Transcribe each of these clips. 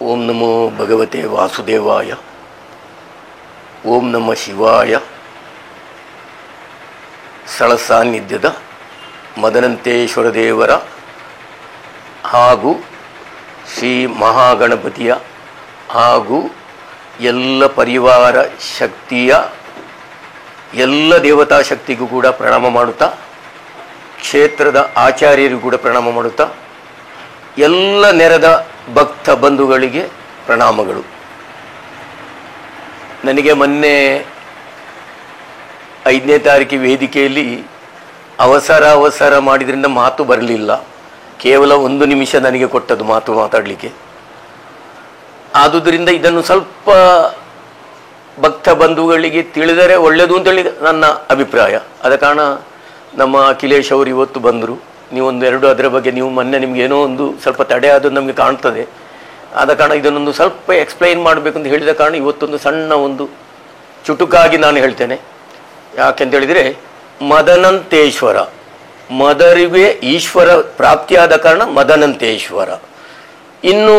ಓಂ ನಮೋ ಭಗವತೆ ವಾಸುದೇವಾಯ. ಓಂ ನಮಃ ಶಿವಾಯ. ಸ್ಥಳ ಸಾನ್ನಿಧ್ಯದ ಮದನಂತೇಶ್ವರ ದೇವರ ಹಾಗೂ ಶ್ರೀ ಮಹಾಗಣಪತಿಯ ಹಾಗೂ ಎಲ್ಲ ಪರಿವಾರ ಶಕ್ತಿಯ ಎಲ್ಲ ದೇವತಾ ಶಕ್ತಿಗೂ ಕೂಡ ಪ್ರಣಾಮ ಮಾಡುತ್ತಾ, ಕ್ಷೇತ್ರದ ಆಚಾರ್ಯರಿಗೂ ಕೂಡ ಪ್ರಣಾಮ ಮಾಡುತ್ತಾ, ಎಲ್ಲ ನೆರೆದ ಭಕ್ತ ಬಂಧುಗಳಿಗೆ ಪ್ರಣಾಮಗಳು. ನನಗೆ ಮೊನ್ನೆ 5ನೇ ತಾರೀಕು ವೇದಿಕೆಯಲ್ಲಿ ಅವಸರ ಮಾಡಿದ್ರಿಂದ ಮಾತು ಬರಲಿಲ್ಲ. ಕೇವಲ 1 ನಿಮಿಷ ನನಗೆ ಕೊಟ್ಟದ್ದು ಮಾತು ಮಾತಾಡಲಿಕ್ಕೆ. ಆದುದರಿಂದ ಇದನ್ನು ಸ್ವಲ್ಪ ಭಕ್ತ ಬಂಧುಗಳಿಗೆ ತಿಳಿದರೆ ಒಳ್ಳೆಯದು ಅಂತೇಳಿ ನನ್ನ ಅಭಿಪ್ರಾಯ. ಆದ ಕಾರಣ ನಮ್ಮ ಅಖಿಲೇಶ್ ಅವರು ಇವತ್ತು ಬಂದರು. ನೀವೊಂದು ಅದರ ಬಗ್ಗೆ ನೀವು ಮೊನ್ನೆ ನಿಮ್ಗೆ ಏನೋ ಒಂದು ಸ್ವಲ್ಪ ತಡೆ ಆದದ್ದು ನಮಗೆ ಕಾಣ್ತದೆ. ಆದ ಕಾರಣ ಇದನ್ನೊಂದು ಸ್ವಲ್ಪ ಎಕ್ಸ್ಪ್ಲೈನ್ ಮಾಡಬೇಕು ಅಂತ ಹೇಳಿದ ಕಾರಣ ಇವತ್ತೊಂದು ಸಣ್ಣ ಒಂದು ಚುಟುಕಾಗಿ ನಾನು ಹೇಳ್ತೇನೆ. ಯಾಕೆಂತೇಳಿದರೆ, ಮದನಂತೇಶ್ವರ, ಮದರಿಗೆ ಈಶ್ವರ ಪ್ರಾಪ್ತಿಯಾದ ಕಾರಣ ಮದನಂತೇಶ್ವರ. ಇನ್ನು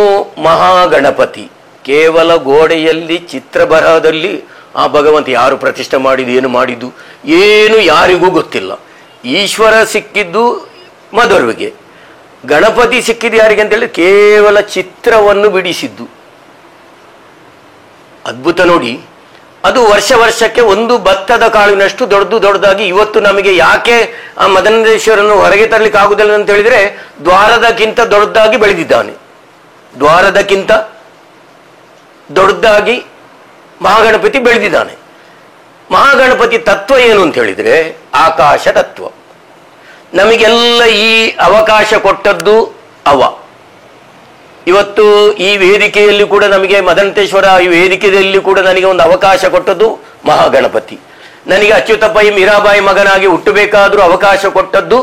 ಮಹಾಗಣಪತಿ, ಕೇವಲ ಗೋಡೆಯಲ್ಲಿ ಚಿತ್ರ ಬರಹದಲ್ಲಿ ಆ ಭಗವಂತ ಯಾರು ಪ್ರತಿಷ್ಠೆ ಮಾಡಿದ್ದು, ಏನು ಮಾಡಿದ್ದು ಏನು ಯಾರಿಗೂ ಗೊತ್ತಿಲ್ಲ. ಈಶ್ವರ ಸಿಕ್ಕಿದ್ದು ಮದರಿಗೆ, ಗಣಪತಿ ಸಿಕ್ಕಿದ್ದು ಯಾರಿಗೆ ಅಂತೇಳಿ ಕೇವಲ ಚಿತ್ರವನ್ನು ಬಿಡಿಸಿದ್ದು. ಅದ್ಭುತ ನೋಡಿ. ಅದು ವರ್ಷಕ್ಕೆ ಒಂದು ಭತ್ತದ ಕಾಳಿನಷ್ಟು ದೊಡ್ಡದಾಗಿ ಇವತ್ತು ನಮಗೆ ಯಾಕೆ ಆ ಮದನಂತೇಶ್ವರನ್ನು ಹೊರಗೆ ತರಲಿಕ್ಕೆ ಆಗುದಿಲ್ಲ ಅಂತ ಹೇಳಿದ್ರೆ, ದ್ವಾರದಕ್ಕಿಂತ ದೊಡ್ಡದಾಗಿ ಬೆಳೆದಿದ್ದಾನೆ. ದ್ವಾರದಕ್ಕಿಂತ ದೊಡ್ಡದಾಗಿ ಮಹಾಗಣಪತಿ ಬೆಳೆದಿದ್ದಾನೆ. ಮಹಾಗಣಪತಿ ತತ್ವ ಏನು ಅಂತ ಹೇಳಿದ್ರೆ ಆಕಾಶ ತತ್ವ. ನಮಗೆಲ್ಲ ಈ ಅವಕಾಶ ಕೊಟ್ಟದ್ದು ಅವ. ಇವತ್ತು ಈ ವೇದಿಕೆಯಲ್ಲಿ ಕೂಡ ನಮಗೆ ಮದನಂತೇಶ್ವರ ಈ ವೇದಿಕೆಯಲ್ಲಿ ಕೂಡ ನನಗೆ ಒಂದು ಅವಕಾಶ ಕೊಟ್ಟದ್ದು ಮಹಾಗಣಪತಿ. ನನಗೆ ಅಚ್ಯುತ ಪೈ ಮೀರಾಬಾಯಿ ಮಗನಾಗಿ ಹುಟ್ಟಬೇಕಾದ್ರೂ ಅವಕಾಶ ಕೊಟ್ಟದ್ದು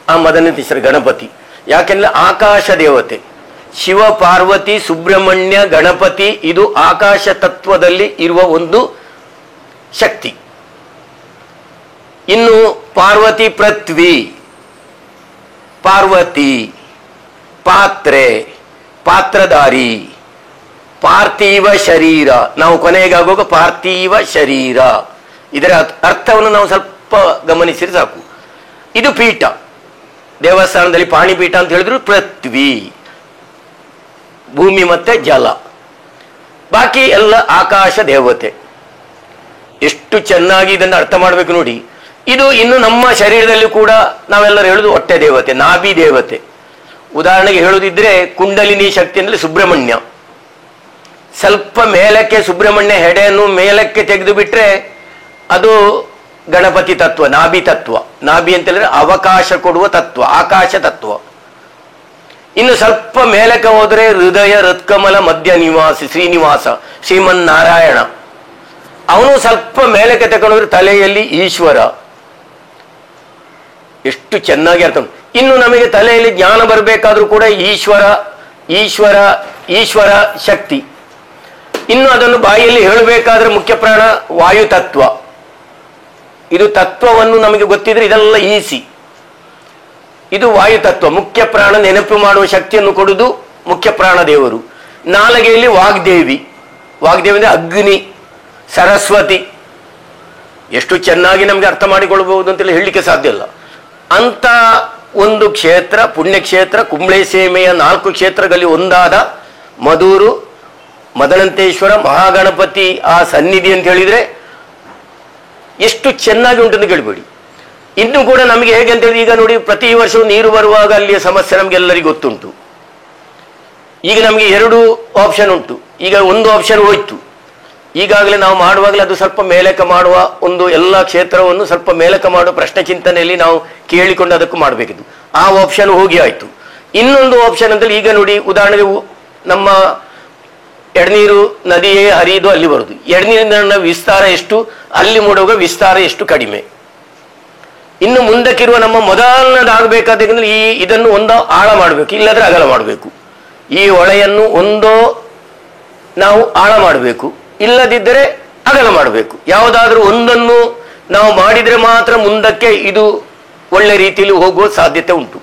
ಆ ಮದನಂತೇಶ್ವರ ಗಣಪತಿ. ಯಾಕೆಂದ್ರೆ ಆಕಾಶ ದೇವತೆ, ಶಿವ ಪಾರ್ವತಿ ಸುಬ್ರಹ್ಮಣ್ಯ ಗಣಪತಿ, ಇದು ಆಕಾಶ ತತ್ವದಲ್ಲಿ ಇರುವ ಒಂದು ಶಕ್ತಿ. ಇನ್ನು ಪಾರ್ವತಿ ಪೃಥ್ವಿ, ಪಾರ್ವತಿ ಪಾತ್ರೆ, ಪಾತ್ರಧಾರಿ, ಪಾರ್ಥಿವ ಶರೀರ. ನಾವು ಕೊನೆಗಾಗುವಾಗ ಪಾರ್ಥಿವ ಶರೀರ, ಇದರ ಅರ್ಥವನ್ನು ನಾವು ಸ್ವಲ್ಪ ಗಮನಿಸಿದ್ರೆ ಸಾಕು. ಇದು ಪೀಠ, ದೇವಸ್ಥಾನದಲ್ಲಿ ಪಾಣಿಪೀಠ ಅಂತ ಹೇಳಿದ್ರು ಪೃಥ್ವಿ, ಭೂಮಿ ಮತ್ತೆ ಜಲ. ಬಾಕಿ ಎಲ್ಲ ಆಕಾಶ ದೇವತೆ. ಎಷ್ಟು ಚೆನ್ನಾಗಿ ಇದನ್ನು ಅರ್ಥ ಮಾಡಬೇಕು ನೋಡಿ. ಇದು ಇನ್ನು ನಮ್ಮ ಶರೀರದಲ್ಲಿ ಕೂಡ ನಾವೆಲ್ಲರೂ ಹೇಳುದು ಹೊಟ್ಟೆ ದೇವತೆ, ನಾಭಿ ದೇವತೆ. ಉದಾಹರಣೆಗೆ ಹೇಳುದಿದ್ರೆ ಕುಂಡಲಿನಿ ಶಕ್ತಿ ಅಂದರೆ ಸುಬ್ರಹ್ಮಣ್ಯ. ಸ್ವಲ್ಪ ಮೇಲಕ್ಕೆ ಸುಬ್ರಹ್ಮಣ್ಯ ಹೆಡೆಯನ್ನು ಮೇಲಕ್ಕೆ ತೆಗೆದು ಬಿಟ್ರೆ ಅದು ಗಣಪತಿ ತತ್ವ, ನಾಭಿ ತತ್ವ. ನಾಭಿ ಅಂತ ಹೇಳಿದ್ರೆ ಅವಕಾಶ ಕೊಡುವ ತತ್ವ, ಆಕಾಶ ತತ್ವ. ಇನ್ನು ಸ್ವಲ್ಪ ಮೇಲಕ್ಕೆ ಹೋದರೆ ಹೃದಯ ಹೃತ್ಕಮಲ ಮಧ್ಯ ನಿವಾಸಿ ಶ್ರೀನಿವಾಸ, ಶ್ರೀಮನ್ನಾರಾಯಣ. ಅವನು ಸ್ವಲ್ಪ ಮೇಲಕ್ಕೆ ತಗೊಂಡ್ರೆ ತಲೆಯಲ್ಲಿ ಈಶ್ವರ. ಎಷ್ಟು ಚೆನ್ನಾಗಿ ಅರ್ಥ. ಇನ್ನು ನಮಗೆ ತಲೆಯಲ್ಲಿ ಜ್ಞಾನ ಬರಬೇಕಾದ್ರೂ ಕೂಡ ಈಶ್ವರ ಈಶ್ವರ ಈಶ್ವರ ಶಕ್ತಿ. ಇನ್ನು ಅದನ್ನು ಬಾಯಿಯಲ್ಲಿ ಹೇಳಬೇಕಾದ್ರೆ ಮುಖ್ಯ ಪ್ರಾಣ ವಾಯು ತತ್ವ. ಇದು ತತ್ವವನ್ನು ನಮಗೆ ಗೊತ್ತಿದ್ರೆ ಇದೆಲ್ಲ ಈಸಿ. ಇದು ವಾಯು ತತ್ವ. ಮುಖ್ಯ ಪ್ರಾಣ ನೆನಪು ಮಾಡುವ ಶಕ್ತಿಯನ್ನು ಕೊಡುವುದು ಮುಖ್ಯ ಪ್ರಾಣ ದೇವರು. ನಾಲಿಗೆಯಲ್ಲಿ ವಾಗ್ದೇವಿ, ವಾಗ್ದೇವಿ ಅಂದರೆ ಅಗ್ನಿ, ಸರಸ್ವತಿ. ಎಷ್ಟು ಚೆನ್ನಾಗಿ ನಮಗೆ ಅರ್ಥ ಮಾಡಿಕೊಳ್ಳಬಹುದು ಅಂತೇಳಿ ಹೇಳಲಿಕ್ಕೆ ಸಾಧ್ಯ ಇಲ್ಲ. ಅಂತ ಒಂದು ಕ್ಷೇತ್ರ, ಪುಣ್ಯಕ್ಷೇತ್ರ, ಕುಂಬ್ಳೆ ಸೀಮೆಯ 4 ಕ್ಷೇತ್ರಗಳಲ್ಲಿ ಒಂದಾದ ಮಧೂರು ಮದನಂತೇಶ್ವರ ಮಹಾಗಣಪತಿ ಆ ಸನ್ನಿಧಿ ಅಂತ ಹೇಳಿದ್ರೆ ಎಷ್ಟು ಚೆನ್ನಾಗಿ ಉಂಟು ಅಂತ ಕೇಳಬೇಡಿ. ಇನ್ನು ಕೂಡ ನಮಗೆ ಹೇಗೆ ಅಂತ ಹೇಳಿ, ಈಗ ನೋಡಿ ಪ್ರತಿ ವರ್ಷವೂ ನೀರು ಬರುವಾಗ ಅಲ್ಲಿಯ ಸಮಸ್ಯೆ ನಮಗೆಲ್ಲರಿಗೂ ಗೊತ್ತುಂಟು. ಈಗ ನಮಗೆ 2 ಆಪ್ಷನ್ ಉಂಟು. ಈಗ ಒಂದು ಆಪ್ಷನ್ ಹೋಯ್ತು. ಈಗಾಗಲೇ ನಾವು ಮಾಡುವಾಗಲೇ ಅದು ಸ್ವಲ್ಪ ಮೇಲಕ್ಕೆ ಮಾಡುವ ಒಂದು ಎಲ್ಲ ಕ್ಷೇತ್ರವನ್ನು ಸ್ವಲ್ಪ ಮೇಲಕ್ಕೆ ಮಾಡುವ ಪ್ರಶ್ನೆ ಚಿಂತನೆಯಲ್ಲಿ ನಾವು ಕೇಳಿಕೊಂಡು ಅದಕ್ಕೂ ಮಾಡಬೇಕಿದ್ದು. ಆ ಆಪ್ಷನ್ ಹೋಗಿ ಆಯಿತು. ಇನ್ನೊಂದು ಆಪ್ಷನ್ ಅಂತೇಳಿ ಈಗ ನೋಡಿ, ಉದಾಹರಣೆಗೆ ನಮ್ಮ ಎಡನೀರು ನದಿಯೇ ಹರಿದು ಅಲ್ಲಿ ಬರುದು. ಎಡನೀರಿನ ವಿಸ್ತಾರ ಎಷ್ಟು, ಅಲ್ಲಿ ಮೂಡುವಾಗ ವಿಸ್ತಾರ ಎಷ್ಟು ಕಡಿಮೆ. ಇನ್ನು ಮುಂದಕ್ಕಿರುವ ನಮ್ಮ ಮೊದಲನೇದಾಗಬೇಕಾದ್ರೆ ಇದನ್ನು ಒಂದೋ ಆಳ ಮಾಡಬೇಕು, ಇಲ್ಲದ್ರೆ ಅಗಲ ಮಾಡಬೇಕು. ಈ ಹೊಳೆಯನ್ನು ಒಂದೋ ನಾವು ಆಳ ಮಾಡಬೇಕು, ಇಲ್ಲದಿದ್ದರೆ ಅಗಲ ಮಾಡಬೇಕು. ಯಾವುದಾದ್ರೂ ಒಂದನ್ನು ನಾವು ಮಾಡಿದರೆ ಮಾತ್ರ ಮುಂದಕ್ಕೆ ಇದು ಒಳ್ಳೆ ರೀತಿಯಲ್ಲಿ ಹೋಗುವ ಸಾಧ್ಯತೆ ಉಂಟು.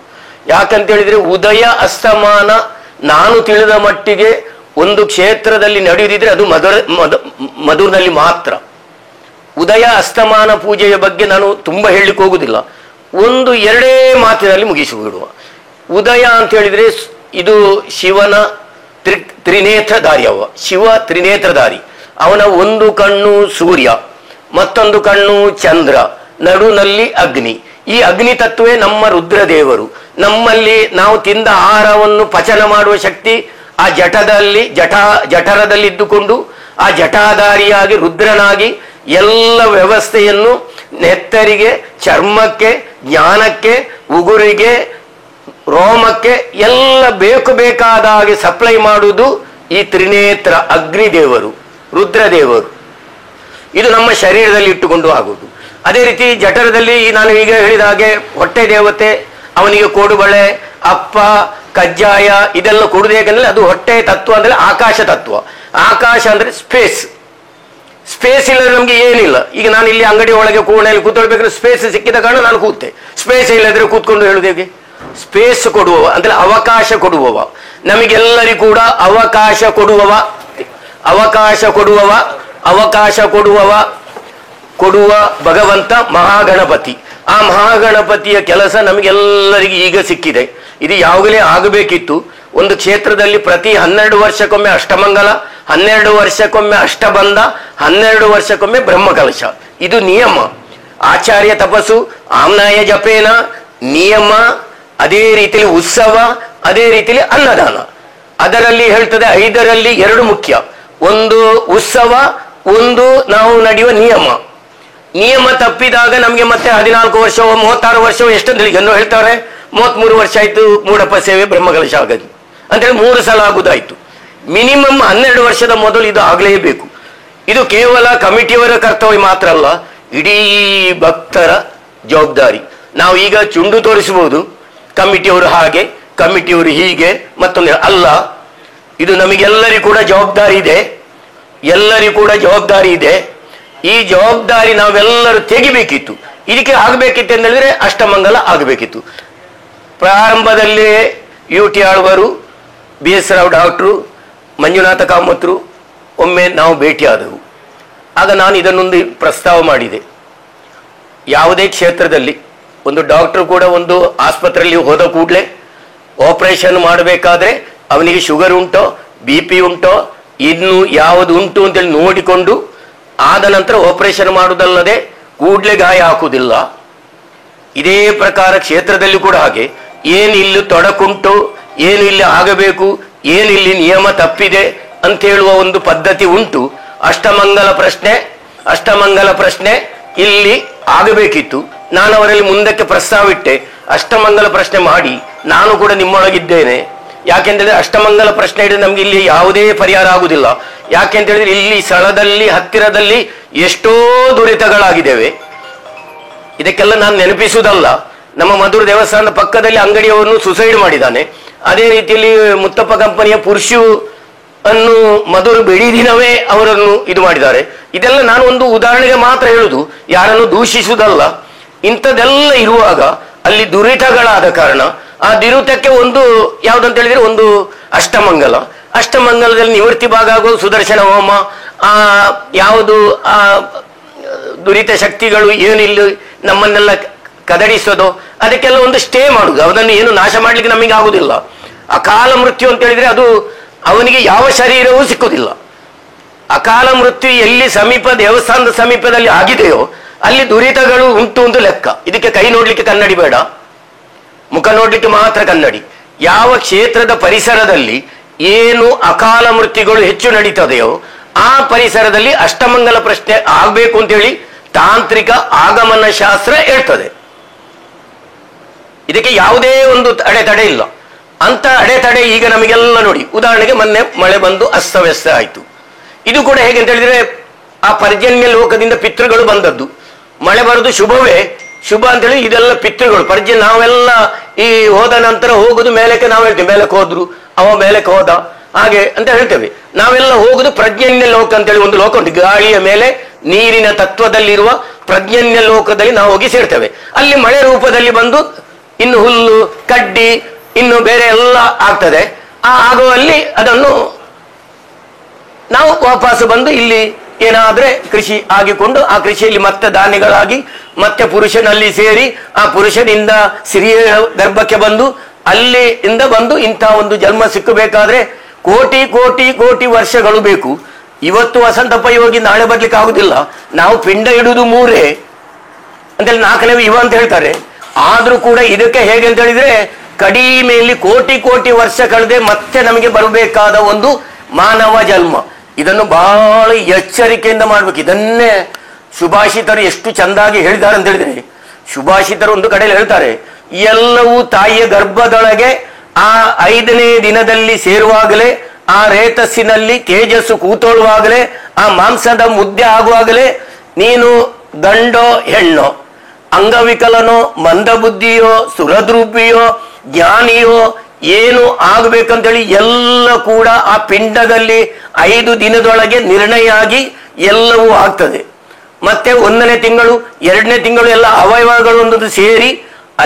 ಯಾಕಂತೇಳಿದರೆ ಉದಯ ಅಸ್ತಮಾನ ನಾನು ತಿಳಿದ ಮಟ್ಟಿಗೆ ಒಂದು ಕ್ಷೇತ್ರದಲ್ಲಿ ನಡೆಯುವುದಿದ್ರೆ ಅದು ಮಧುರ್ನಲ್ಲಿ ಮಾತ್ರ. ಉದಯ ಅಸ್ತಮಾನ ಪೂಜೆಯ ಬಗ್ಗೆ ನಾನು ತುಂಬ ಹೇಳಲಿಕ್ಕೆ ಹೋಗುವುದಿಲ್ಲ, ಒಂದು ಎರಡೇ ಮಾತಿನಲ್ಲಿ ಮುಗಿಸಿಬಿಡುವ. ಉದಯ ಅಂತ ಹೇಳಿದರೆ ಇದು ಶಿವನ ತ್ರಿನೇತ್ರಧಾರಿ. ಶಿವ ತ್ರಿನೇತ್ರಧಾರಿ. ಅವನ ಒಂದು ಕಣ್ಣು ಸೂರ್ಯ, ಮತ್ತೊಂದು ಕಣ್ಣು ಚಂದ್ರ, ನಡುನಲ್ಲಿ ಅಗ್ನಿ. ಈ ಅಗ್ನಿ ತತ್ವವೇ ನಮ್ಮ ರುದ್ರದೇವರು. ನಮ್ಮಲ್ಲಿ ನಾವು ತಿಂದ ಆಹಾರವನ್ನು ಪಚನ ಮಾಡುವ ಶಕ್ತಿ ಆ ಜಠರದಲ್ಲಿ ಇದ್ದುಕೊಂಡು ಆ ಜಟಾಧಾರಿಯಾಗಿ ರುದ್ರನಾಗಿ ಎಲ್ಲ ವ್ಯವಸ್ಥೆಯನ್ನು ನೆತ್ತರಿಗೆ, ಚರ್ಮಕ್ಕೆ, ಜ್ಞಾನಕ್ಕೆ, ಉಗುರಿಗೆ, ರೋಮಕ್ಕೆ ಎಲ್ಲ ಬೇಕಾದ ಹಾಗೆ ಸಪ್ಲೈ ಮಾಡುವುದು ಈ ತ್ರಿನೇತ್ರ ಅಗ್ನಿದೇವರು, ರುದ್ರದೇವರು. ಇದು ನಮ್ಮ ಶರೀರದಲ್ಲಿ ಇಟ್ಟುಕೊಂಡು ಆಗುವುದು. ಅದೇ ರೀತಿ ಜಠರದಲ್ಲಿ ನಾನು ಈಗ ಹೇಳಿದ ಹಾಗೆ ಹೊಟ್ಟೆ ದೇವತೆ, ಅವನಿಗೆ ಕೋಡುಬಳೆ, ಅಪ್ಪ, ಕಜ್ಜಾಯ ಇದೆಲ್ಲ ಕೊಡುವುದು. ಯಾಕಂದ್ರೆ ಅದು ಹೊಟ್ಟೆ ತತ್ವ ಅಂದರೆ ಆಕಾಶ ತತ್ವ. ಆಕಾಶ ಅಂದರೆ ಸ್ಪೇಸ್. ಸ್ಪೇಸ್ ಇಲ್ಲದ್ರೆ ನಮಗೆ ಏನಿಲ್ಲ. ಈಗ ನಾನು ಇಲ್ಲಿ ಅಂಗಡಿ ಒಳಗೆ ಕೋಣೆಯಲ್ಲಿ ಕೂತ್ಕೊಳ್ಬೇಕಾದ್ರೆ ಸ್ಪೇಸ್ ಸಿಕ್ಕಿದ ಕಾರಣ ನಾನು ಕೂತೆ. ಸ್ಪೇಸ್ ಇಲ್ಲದ್ರೆ ಕೂತ್ಕೊಂಡು ಹೇಳುದು ಹೇಗೆ? ಸ್ಪೇಸ್ ಕೊಡುವವ ಅಂದ್ರೆ ಅವಕಾಶ ಕೊಡುವವ, ನಮಗೆಲ್ಲರಿಗೂ ಕೂಡ ಅವಕಾಶ ಕೊಡುವ ಭಗವಂತ ಮಹಾಗಣಪತಿ. ಆ ಮಹಾಗಣಪತಿಯ ಕೆಲಸ ನಮಗೆಲ್ಲರಿಗೂ ಈಗ ಸಿಕ್ಕಿದೆ. ಇದು ಯಾವಾಗಲೇ ಆಗಬೇಕಿತ್ತು. ಒಂದು ಕ್ಷೇತ್ರದಲ್ಲಿ ಪ್ರತಿ 12 ವರ್ಷಕ್ಕೊಮ್ಮೆ ಅಷ್ಟಮಂಗಲ, 12 ವರ್ಷಕ್ಕೊಮ್ಮೆ ಅಷ್ಟಬಂಧ, 12 ವರ್ಷಕ್ಕೊಮ್ಮೆ ಬ್ರಹ್ಮಕಲಶ. ಇದು ನಿಯಮ. ಆಚಾರ್ಯ ತಪಸ್ಸು, ಆಮ್ನಾಯ ಜಪೇನ ನಿಯಮ. ಅದೇ ರೀತಿಯಲ್ಲಿ ಉತ್ಸವ, ಅದೇ ರೀತಿಯಲ್ಲಿ ಅನ್ನದಾನ. ಅದರಲ್ಲಿ ಹೇಳ್ತದೆ 5ರಲ್ಲಿ 2 ಮುಖ್ಯ. ಒಂದು ಉತ್ಸವ, ಒಂದು ನಾವು ನಡೆಯುವ ನಿಯಮ. ನಿಯಮ ತಪ್ಪಿದಾಗ ನಮಗೆ ಮತ್ತೆ 14 ವರ್ಷವೋ 36 ವರ್ಷವೋ ಎಷ್ಟಂತ ಇನ್ನೂ ಹೇಳ್ತಾರೆ. 33 ವರ್ಷ ಆಯ್ತು ಮೂಡಪ್ಪ ಸೇವೆ ಬ್ರಹ್ಮಕಲಶ ಆಗದು ಅಂತೇಳಿ 3 ಸಲ ಆಗುದಾಯ್ತು. ಮಿನಿಮಮ್ 12 ವರ್ಷದ ಮೊದಲು ಇದು ಆಗಲೇಬೇಕು. ಇದು ಕೇವಲ ಕಮಿಟಿಯವರ ಕರ್ತವ್ಯ ಮಾತ್ರ ಅಲ್ಲ, ಇಡೀ ಭಕ್ತರ ಜವಾಬ್ದಾರಿ. ನಾವು ಈಗ ಚುಂಡು ತೋರಿಸಬಹುದು, ಕಮಿಟಿಯವರು ಹಾಗೆ, ಕಮಿಟಿಯವರು ಹೀಗೆ, ಮತ್ತೊಂದು ಅಲ್ಲ. ಇದು ನಮಗೆಲ್ಲರಿಗೂ ಕೂಡ ಜವಾಬ್ದಾರಿ ಇದೆ. ಈ ಜವಾಬ್ದಾರಿ ನಾವೆಲ್ಲರೂ ತೆಗಿಬೇಕಿತ್ತು. ಇದಕ್ಕೆ ಆಗಬೇಕಿತ್ತು ಅಂತ ಹೇಳಿದ್ರೆ ಅಷ್ಟಮಂಗಲ ಆಗಬೇಕಿತ್ತು. ಪ್ರಾರಂಭದಲ್ಲಿ UT ಆಳ್ವರು, BS ರಾವ್ ಡಾಕ್ಟ್ರು, ಮಂಜುನಾಥ ಕಾಮತ್ರು ಒಮ್ಮೆ ನಾವು ಭೇಟಿಯಾದೆವು. ಆಗ ನಾನು ಇದನ್ನೊಂದು ಪ್ರಸ್ತಾವ ಮಾಡಿದೆ. ಯಾವುದೇ ಕ್ಷೇತ್ರದಲ್ಲಿ ಒಂದು ಡಾಕ್ಟರ್ ಕೂಡ ಒಂದು ಆಸ್ಪತ್ರೆಯಲ್ಲಿ ಹೋದ ಕೂಡಲೇ ಆಪರೇಷನ್ ಮಾಡಬೇಕಾದ್ರೆ ಅವನಿಗೆ ಶುಗರ್ ಉಂಟೋ, BP ಉಂಟೋ, ಇನ್ನು ಯಾವುದು ಉಂಟು ಅಂತೇಳಿ ನೋಡಿಕೊಂಡು ಆದ ನಂತರ ಆಪರೇಷನ್ ಮಾಡುವುದಲ್ಲದೆ ಕೂಡಲೇ ಗಾಯ ಹಾಕುವುದಿಲ್ಲ. ಇದೇ ಪ್ರಕಾರ ಕ್ಷೇತ್ರದಲ್ಲಿ ಕೂಡ ಹಾಗೆ, ಏನು ಇಲ್ಲಿ ತೊಡಕುಂಟು, ಏನು ಇಲ್ಲಿ ಆಗಬೇಕು, ಏನು ಇಲ್ಲಿ ನಿಯಮ ತಪ್ಪಿದೆ ಅಂತ ಹೇಳುವ ಒಂದು ಪದ್ಧತಿ ಉಂಟು. ಅಷ್ಟಮಂಗಲ ಪ್ರಶ್ನೆ ಇಲ್ಲಿ ಆಗಬೇಕಿತ್ತು. ನಾನು ಅವರಲ್ಲಿ ಮುಂದಕ್ಕೆ ಪ್ರಸ್ತಾವಿಟ್ಟೆ, ಅಷ್ಟಮಂಗಲ ಪ್ರಶ್ನೆ ಮಾಡಿ, ನಾನು ಕೂಡ ನಿಮ್ಮೊಳಗಿದ್ದೇನೆ. ಯಾಕೆಂತೇಳಿದ್ರೆ ಅಷ್ಟಮಂಗಲ ಪ್ರಶ್ನೆ ಹಿಡಿದ್ರೆ ನಮ್ಗೆ ಇಲ್ಲಿ ಯಾವುದೇ ಪರಿಹಾರ ಆಗುದಿಲ್ಲ. ಯಾಕೆಂತ ಹೇಳಿದ್ರೆ ಇಲ್ಲಿ ಸ್ಥಳದಲ್ಲಿ ಹತ್ತಿರದಲ್ಲಿ ಎಷ್ಟೋ ದುರಿತಗಳಾಗಿದ್ದೇವೆ. ಇದಕ್ಕೆಲ್ಲ ನಾನು ನೆನಪಿಸುವುದಲ್ಲ. ನಮ್ಮ ಮಧುರ ದೇವಸ್ಥಾನದ ಪಕ್ಕದಲ್ಲಿ ಅಂಗಡಿಯವರನ್ನು ಸುಸೈಡ್ ಮಾಡಿದ್ದಾನೆ. ಅದೇ ರೀತಿಯಲ್ಲಿ ಮುತ್ತಪ್ಪ ಕಂಪನಿಯ ಪುರುಷು ಅನ್ನು ಮಧುರ ಬೆಳಿ ದಿನವೇ ಅವರನ್ನು ಇದು ಮಾಡಿದ್ದಾರೆ. ಇದೆಲ್ಲ ನಾನು ಒಂದು ಉದಾಹರಣೆಗೆ ಮಾತ್ರ ಹೇಳುದು, ಯಾರನ್ನು ದೂಷಿಸುವುದಲ್ಲ. ಇಂಥದ್ದೆಲ್ಲ ಇರುವಾಗ ಅಲ್ಲಿ ದುರಿತಗಳಾದ ಕಾರಣ ಆ ದುರಿತಕ್ಕೆ ಒಂದು ಯಾವುದಂತ ಹೇಳಿದ್ರೆ ಒಂದು ಅಷ್ಟಮಂಗಲದಲ್ಲಿ ನಿವೃತ್ತಿ ಭಾಗ ಆಗೋದು ಸುದರ್ಶನ ಹೋಮ. ಯಾವುದು ಆ ದುರಿತ ಶಕ್ತಿಗಳು ಏನಿಲ್ಲ ನಮ್ಮನ್ನೆಲ್ಲ ಕದಡಿಸೋದು, ಅದಕ್ಕೆಲ್ಲ ಒಂದು ಸ್ಟೇ ಮಾಡುದು. ಅದನ್ನು ಏನು ನಾಶ ಮಾಡ್ಲಿಕ್ಕೆ ನಮಗೆ ಆಗುದಿಲ್ಲ. ಅಕಾಲ ಮೃತ್ಯು ಅಂತ ಹೇಳಿದ್ರೆ ಅದು ಅವನಿಗೆ ಯಾವ ಶರೀರವೂ ಸಿಕ್ಕುದಿಲ್ಲ. ಅಕಾಲ ಮೃತ್ಯು ಎಲ್ಲಿ ದೇವಸ್ಥಾನದ ಸಮೀಪದಲ್ಲಿ ಆಗಿದೆಯೋ ಅಲ್ಲಿ ದುರಿತಗಳು ಉಂಟು ಒಂದು ಲೆಕ್ಕ. ಇದಕ್ಕೆ ಕೈ ನೋಡ್ಲಿಕ್ಕೆ ಕನ್ನಡಿ ಬೇಡ, ಮುಖ ನೋಡ್ಲಿಕ್ಕೆ ಮಾತ್ರ ಕನ್ನಡಿ. ಯಾವ ಕ್ಷೇತ್ರದ ಪರಿಸರದಲ್ಲಿ ಏನು ಅಕಾಲ ಮೃತ್ಯುಗಳು ಹೆಚ್ಚು ನಡೀತದೆಯೋ ಆ ಪರಿಸರದಲ್ಲಿ ಅಷ್ಟಮಂಗಲ ಪ್ರಶ್ನೆ ಆಗ್ಬೇಕು ಅಂತೇಳಿ ತಾಂತ್ರಿಕ ಆಗಮನ ಶಾಸ್ತ್ರ ಹೇಳ್ತದೆ. ಇದಕ್ಕೆ ಯಾವುದೇ ಒಂದು ಅಡೆತಡೆ ಇಲ್ಲ. ಅಂತ ಅಡೆತಡೆ ಈಗ ನಮಗೆಲ್ಲ ನೋಡಿ, ಉದಾಹರಣೆಗೆ ಮೊನ್ನೆ ಮಳೆ ಬಂದು ಅಸ್ತವ್ಯಸ್ತ ಆಯಿತು. ಇದು ಕೂಡ ಹೇಗೆ ಅಂತ ಹೇಳಿದ್ರೆ ಆ ಪರ್ಜನ್ಯ ಲೋಕದಿಂದ ಪಿತೃಗಳು ಬಂದದ್ದು. ಮಳೆ ಬರೋದು ಶುಭ ಅಂತೇಳಿ ಇದೆಲ್ಲ ಪಿತೃಗಳು ಪರ್ಜನ್ಯ. ನಾವೆಲ್ಲ ಈ ಹೋದ ನಂತರ ಹೋಗುದು ಮೇಲಕ್ಕೆ, ನಾವು ಹೇಳ್ತೇವೆ ಮೇಲಕ್ಕೆ ಹೋದ್ರು, ಅವ ಮೇಲಕ್ಕೆ ಹೋದ ಹಾಗೆ ಅಂತ ಹೇಳ್ತೇವೆ. ನಾವೆಲ್ಲ ಹೋಗುದು ಪ್ರಜ್ಞನ್ಯ ಲೋಕ ಅಂತೇಳಿ ಒಂದು ಲೋಕ ಉಂಟು. ಗಾಳಿಯ ಮೇಲೆ ನೀರಿನ ತತ್ವದಲ್ಲಿರುವ ಪ್ರಜ್ಞನ್ಯ ಲೋಕದಲ್ಲಿ ನಾವು ಹೋಗಿ ಸೇರ್ತೇವೆ. ಅಲ್ಲಿ ಮಳೆ ರೂಪದಲ್ಲಿ ಬಂದು ಇನ್ನು ಹುಲ್ಲು ಕಡ್ಡಿ ಇನ್ನು ಬೇರೆ ಎಲ್ಲ ಆಗ್ತದೆ. ಆಗುವಲ್ಲಿ ಅದನ್ನು ನಾವು ವಾಪಸ್ ಬಂದು ಇಲ್ಲಿ ಏನಾದ್ರೆ ಕೃಷಿ ಆಗಿಕೊಂಡು ಆ ಕೃಷಿಯಲ್ಲಿ ಮತ್ತೆ ಧಾನ್ಯಗಳಾಗಿ ಮತ್ತೆ ಪುರುಷನಲ್ಲಿ ಸೇರಿ ಆ ಪುರುಷನಿಂದ ಸ್ತ್ರೀಯ ಗರ್ಭಕ್ಕೆ ಬಂದು ಅಲ್ಲಿಂದ ಬಂದು ಇಂಥ ಒಂದು ಜನ್ಮ ಸಿಕ್ಕಬೇಕಾದ್ರೆ ಕೋಟಿ ಕೋಟಿ ಕೋಟಿ ವರ್ಷಗಳು ಬೇಕು. ಇವತ್ತು ವಸಂತಪ್ಪ ಹೋಗಿ ನಾಳೆ ಬರ್ಲಿಕ್ಕೆ ಆಗುದಿಲ್ಲ. ನಾವು ಪಿಂಡ ಇಡುವುದು 3 ಅಂತೇಳಿ 4ನೇ ಇವ ಅಂತ ಹೇಳ್ತಾರೆ. ಆದ್ರೂ ಕೂಡ ಇದಕ್ಕೆ ಹೇಗೆ ಅಂತ ಹೇಳಿದ್ರೆ ಕಡಿಮೆಯಲ್ಲಿ ಕೋಟಿ ಕೋಟಿ ವರ್ಷ ಕಳೆದೆ ಮತ್ತೆ ನಮಗೆ ಬರಬೇಕಾದ ಒಂದು ಮಾನವ ಜನ್ಮ. ಇದನ್ನು ಬಹಳ ಎಚ್ಚರಿಕೆಯಿಂದ ಮಾಡ್ಬೇಕು. ಇದನ್ನೇ ಸುಭಾಷಿತರು ಎಷ್ಟು ಚಂದಾಗಿ ಹೇಳಿದ್ದಾರೆ ಅಂತ ಹೇಳಿದ್ರೆ, ಸುಭಾಷಿತರು ಒಂದು ಕಡೆಯಲ್ಲಿ ಹೇಳ್ತಾರೆ, ಎಲ್ಲವೂ ತಾಯಿಯ ಗರ್ಭದೊಳಗೆ ಆ 5ನೇ ದಿನದಲ್ಲಿ ಸೇರುವಾಗಲೇ, ಆ ರೇತಸ್ಸಿನಲ್ಲಿ ತೇಜಸ್ಸು ಕೂತೊಳ್ಳುವಾಗಲೇ, ಆ ಮಾಂಸದ ಮುದ್ದೆ ಆಗುವಾಗಲೇ ನೀನು ಗಂಡೋ ಹೆಣ್ಣೋ, ಅಂಗವಿಕಲನೋ, ಮಂದಬುದ್ಧಿಯೋ, ಸುರದ್ರೂಪಿಯೋ, ಜ್ಞಾನಿಯೋ ಏನು ಆಗ್ಬೇಕಂತೇಳಿ ಎಲ್ಲ ಕೂಡ ಆ ಪಿಂಡದಲ್ಲಿ 5 ದಿನದೊಳಗೆ ನಿರ್ಣಯ ಆಗಿ ಎಲ್ಲವೂ ಆಗ್ತದೆ. ಮತ್ತೆ 1ನೇ ತಿಂಗಳು 2ನೇ ತಿಂಗಳು ಎಲ್ಲ ಅವಯವಗಳು ಒಂದೊಂದು ಸೇರಿ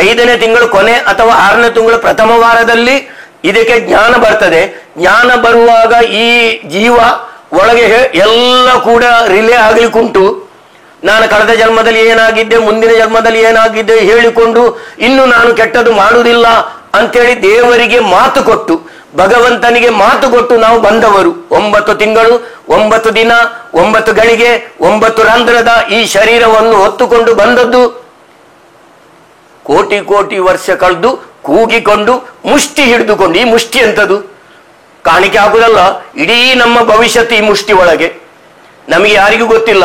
5ನೇ ತಿಂಗಳು ಕೊನೆ ಅಥವಾ 6ನೇ ತಿಂಗಳು ಪ್ರಥಮ ವಾರದಲ್ಲಿ ಇದಕ್ಕೆ ಜ್ಞಾನ ಬರ್ತದೆ. ಜ್ಞಾನ ಬರುವಾಗ ಈ ಜೀವ ಒಳಗೆ ಎಲ್ಲ ಕೂಡ ರಿಲೇ ಆಗ್ಲಿಕ್ಕುಂಟು. ನಾನು ಕಳೆದ ಜನ್ಮದಲ್ಲಿ ಏನಾಗಿದ್ದೆ, ಮುಂದಿನ ಜನ್ಮದಲ್ಲಿ ಏನಾಗಿದ್ದೆ ಹೇಳಿಕೊಂಡು ಇನ್ನು ನಾನು ಕೆಟ್ಟದ್ದು ಮಾಡುವುದಿಲ್ಲ ಅಂತೇಳಿ ದೇವರಿಗೆ ಮಾತು ಕೊಟ್ಟು, ಭಗವಂತನಿಗೆ ಮಾತು ಕೊಟ್ಟು ನಾವು ಬಂದವರು. 9 ತಿಂಗಳು 9 ದಿನ 9 ಗಳಿಗೆ 9 ರಂಧ್ರದ ಈ ಶರೀರವನ್ನು ಹೊತ್ತುಕೊಂಡು ಬಂದದ್ದು. ಕೋಟಿ ಕೋಟಿ ವರ್ಷ ಕಳೆದು ಕೂಗಿಕೊಂಡು ಮುಷ್ಟಿ ಹಿಡಿದುಕೊಂಡು, ಈ ಮುಷ್ಟಿ ಎಂತದು ಕಾಣಿಕೆ ಆಗುದಲ್ಲ, ಇಡೀ ನಮ್ಮ ಭವಿಷ್ಯತ್ತು ಈ ಮುಷ್ಟಿ ಒಳಗೆ. ನಮಗೆ ಯಾರಿಗೂ ಗೊತ್ತಿಲ್ಲ.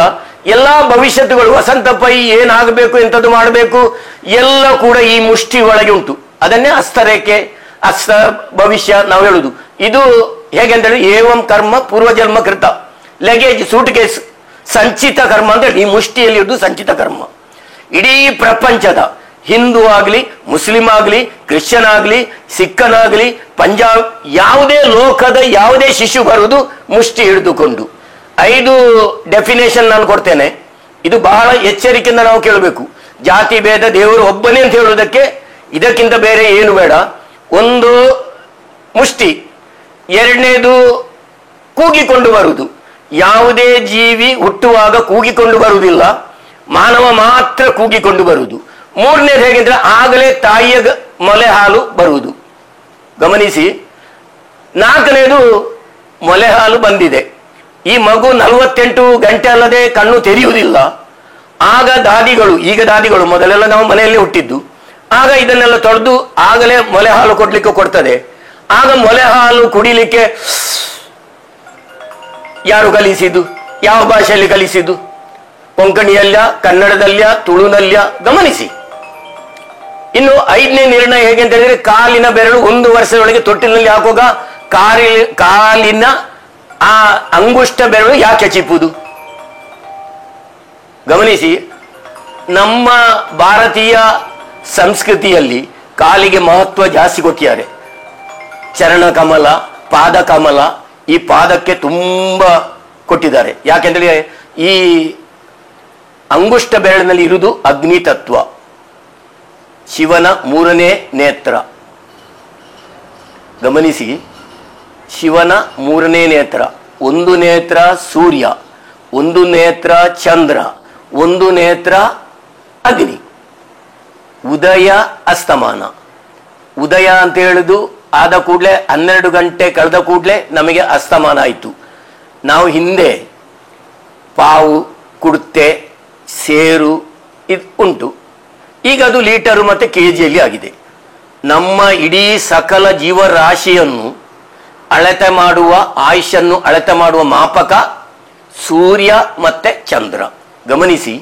ಎಲ್ಲಾ ಭವಿಷ್ಯತ್ತುಗಳು ವಸಂತಪ್ಪ ಏನಾಗಬೇಕು ಎಂತದ್ದು ಮಾಡಬೇಕು ಎಲ್ಲ ಕೂಡ ಈ ಮುಷ್ಟಿ ಒಳಗೆ ಉಂಟು. ಅದನ್ನೇ ಹಸ್ತರೇಖೆ, ಹಸ್ತ ಭವಿಷ್ಯ ನಾವು ಹೇಳುದು. ಇದು ಹೇಗೆ ಅಂತ ಹೇಳಿ ಏವಂ ಕರ್ಮ ಪೂರ್ವಜನ್ಮ ಕೃತ, ಲಗೇಜ್ ಸೂಟ್ ಕೇಸ್ ಸಂಚಿತ ಕರ್ಮ ಅಂತ ಹೇಳಿ ಈ ಮುಷ್ಟಿಯಲ್ಲಿ ಇರುವುದು ಸಂಚಿತ ಕರ್ಮ. ಇಡೀ ಪ್ರಪಂಚದ ಹಿಂದೂ ಆಗ್ಲಿ, ಮುಸ್ಲಿಂ ಆಗ್ಲಿ, ಕ್ರಿಶ್ಚಿಯನ್ ಆಗ್ಲಿ, ಸಿಖ್ಖನಾಗ್ಲಿ, ಪಂಜಾಬ್, ಯಾವುದೇ ಲೋಕದ ಯಾವುದೇ ಶಿಶು ಬರುವುದು ಮುಷ್ಟಿ ಹಿಡಿದುಕೊಂಡು. 5 ಡೆಫಿನೇಷನ್ ನಾನು ಕೊಡ್ತೇನೆ. ಇದು ಬಹಳ ಎಚ್ಚರಿಕೆಯಿಂದ ನಾವು ಕೇಳಬೇಕು. ಜಾತಿ ಭೇದ, ದೇವರು ಒಬ್ಬನೇ ಅಂತ ಹೇಳುವುದಕ್ಕೆ ಇದಕ್ಕಿಂತ ಬೇರೆ ಏನು ಬೇಡ. ಒಂದು ಮುಷ್ಟಿ, 2ನೇದು ಕೂಗಿಕೊಂಡು ಬರುವುದು. ಯಾವುದೇ ಜೀವಿ ಹುಟ್ಟುವಾಗ ಕೂಗಿಕೊಂಡು ಬರುವುದಿಲ್ಲ, ಮಾನವ ಮಾತ್ರ ಕೂಗಿಕೊಂಡು ಬರುವುದು. 3ನೇದು ಹೇಗೆಂದ್ರೆ ಆಗಲೇ ತಾಯಿಯ ಮೊಲೆ ಹಾಲು ಬರುವುದು. ಗಮನಿಸಿ. 4ನೇದು ಮೊಲೆ ಹಾಲು ಬಂದಿದೆ, ಈ ಮಗು 48 ಗಂಟೆ ಅಲ್ಲದೆ ಕಣ್ಣು ತೆರೆಯುವುದಿಲ್ಲ. ಆಗ ದಾದಿಗಳು, ಈಗ ದಾದಿಗಳು, ಮೊದಲೆಲ್ಲ ನಾವು ಮನೆಯಲ್ಲಿ ಹುಟ್ಟಿದ್ದು, ಆಗ ಇದನ್ನೆಲ್ಲ ತೊಳೆದು ಆಗಲೇ ಮೊಲೆ ಹಾಲು ಕೊಡ್ಲಿಕ್ಕೆ ಕೊಡ್ತದೆ. ಆಗ ಮೊಲೆ ಹಾಲು ಕುಡಿಲಿಕ್ಕೆ ಯಾರು ಕಲಿಸಿದ್ದು? ಯಾವ ಭಾಷೆಯಲ್ಲಿ ಕಲಿಸಿದ್ದು? ಕೊಂಕಣಿಯಲ್ಲ, ಕನ್ನಡದಲ್ಲ, ತುಳುನಲ್ಲ? ಗಮನಿಸಿ. ಇನ್ನು 5ನೇ ನಿರ್ಣಯ ಹೇಗೆ ಅಂತ ಹೇಳಿದ್ರೆ, ಕಾಲಿನ ಬೆರಳು 1 ವರ್ಷದೊಳಗೆ ತೊಟ್ಟಿಲಿನಲ್ಲಿ ಹಾಕುವಾಗ ಕಾಲಿನ ಆ ಅಂಗುಷ್ಟ ಬೆರಳು ಯಾಕೆ ಚಿಪ್ಪುದು? ಗಮನಿಸಿ. ನಮ್ಮ ಭಾರತೀಯ ಸಂಸ್ಕೃತಿಯಲ್ಲಿ ಕಾಲಿಗೆ ಮಹತ್ವ ಜಾಸ್ತಿ ಕೊಟ್ಟಿದ್ದಾರೆ. ಚರಣ ಕಮಲ, ಪಾದ ಕಮಲ, ಈ ಪಾದಕ್ಕೆ ತುಂಬಾ ಕೊಟ್ಟಿದ್ದಾರೆ. ಯಾಕೆಂದ್ರೆ ಈ ಅಂಗುಷ್ಟ ಬೆರಳಿನಲ್ಲಿ ಇರುವುದು ಅಗ್ನಿ ತತ್ವ, ಶಿವನ 3ನೇ ನೇತ್ರ. ಗಮನಿಸಿ. ಶಿವನ 3ನೇ ನೇತ್ರ, 1 ನೇತ್ರ ಸೂರ್ಯ, 1 ನೇತ್ರ ಚಂದ್ರ, 1 ನೇತ್ರ ಅಗ್ನಿ. ಉದಯ ಅಸ್ತಮಾನ. ಉದಯ ಅಂತ ಹೇಳುದು ಆದ ಕೂಡಲೇ 12 ಗಂಟೆ ಕಳೆದ ಕೂಡಲೇ ನಮಗೆ ಅಸ್ತಮಾನ ಆಯಿತು. ನಾವು ಹಿಂದೆ ಪಾವು, ಕುಡ್ತೆ, ಸೇರು ಇದು ಉಂಟು. ಈಗ ಅದು ಲೀಟರು ಮತ್ತು ಕೆಜಿಯಲ್ಲಿ ಆಗಿದೆ. ನಮ್ಮ ಇಡೀ ಸಕಲ ಜೀವರಾಶಿಯನ್ನು ಅಳತೆ ಮಾಡುವ, ಆಯುಷನ್ನು ಅಳತೆ ಮಾಡುವ ಮಾಪಕ ಸೂರ್ಯ ಮತ್ತೆ ಚಂದ್ರ. ಗಮನಿಸಿ.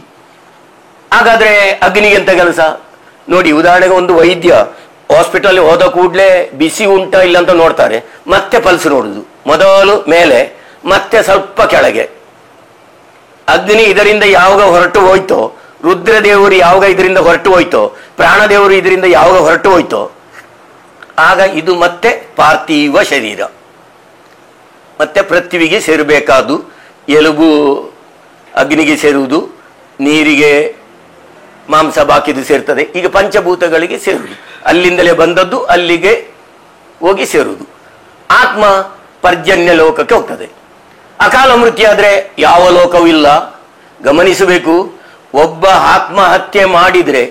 ಹಾಗಾದ್ರೆ ಅಗ್ನಿಗೆ ಎಂತ ಕೆಲಸ ನೋಡಿ. ಉದಾಹರಣೆಗೆ ಒಂದು ವೈದ್ಯ ಹಾಸ್ಪಿಟಲ್ ಹೋದ ಕೂಡಲೇ ಬಿಸಿ ಉಂಟ ಇಲ್ಲ ಅಂತ ನೋಡ್ತಾರೆ, ಮತ್ತೆ ಪಲ್ಸ್ ನೋಡುದು. ಮೊದಲು ಮೇಲೆ, ಮತ್ತೆ ಸ್ವಲ್ಪ ಕೆಳಗೆ. ಅಗ್ನಿ ಇದರಿಂದ ಯಾವಾಗ ಹೊರಟು ಹೋಯ್ತೋ, ರುದ್ರದೇವರು ಯಾವಾಗ ಇದರಿಂದ ಹೊರಟು ಹೋಯ್ತೋ, ಪ್ರಾಣದೇವರು ಇದರಿಂದ ಯಾವಾಗ ಹೊರಟು ಹೋಯ್ತೋ, ಆಗ ಇದು ಮತ್ತೆ ಪಾರ್ಥಿವ ಶರೀರ, ಮತ್ತೆ ಪೃಥ್ವಿಗೆ ಸೇರಬೇಕಾದ್ದು. ಎಲುಬು ಅಗ್ನಿಗೆ ಸೇರುವುದು, ನೀರಿಗೆ ಮಾಂಸ ಬಾಕಿದು ಸೇರ್ತದೆ. ಈಗ ಪಂಚಭೂತಗಳಿಗೆ ಸೇರುವುದು, ಅಲ್ಲಿಂದಲೇ ಬಂದದ್ದು ಅಲ್ಲಿಗೆ ಹೋಗಿ ಸೇರುವುದು. ಆತ್ಮ ಪರ್ಜನ್ಯ ಲೋಕಕ್ಕೆ ಹೋಗ್ತದೆ. ಅಕಾಲ ಮೃತ್ಯು ಆದ್ರೆ ಯಾವ ಲೋಕವೂ ಇಲ್ಲ. ಗಮನಿಸಬೇಕು, ಒಬ್ಬ ಆತ್ಮಹತ್ಯೆ ಮಾಡಿದ್ರೆ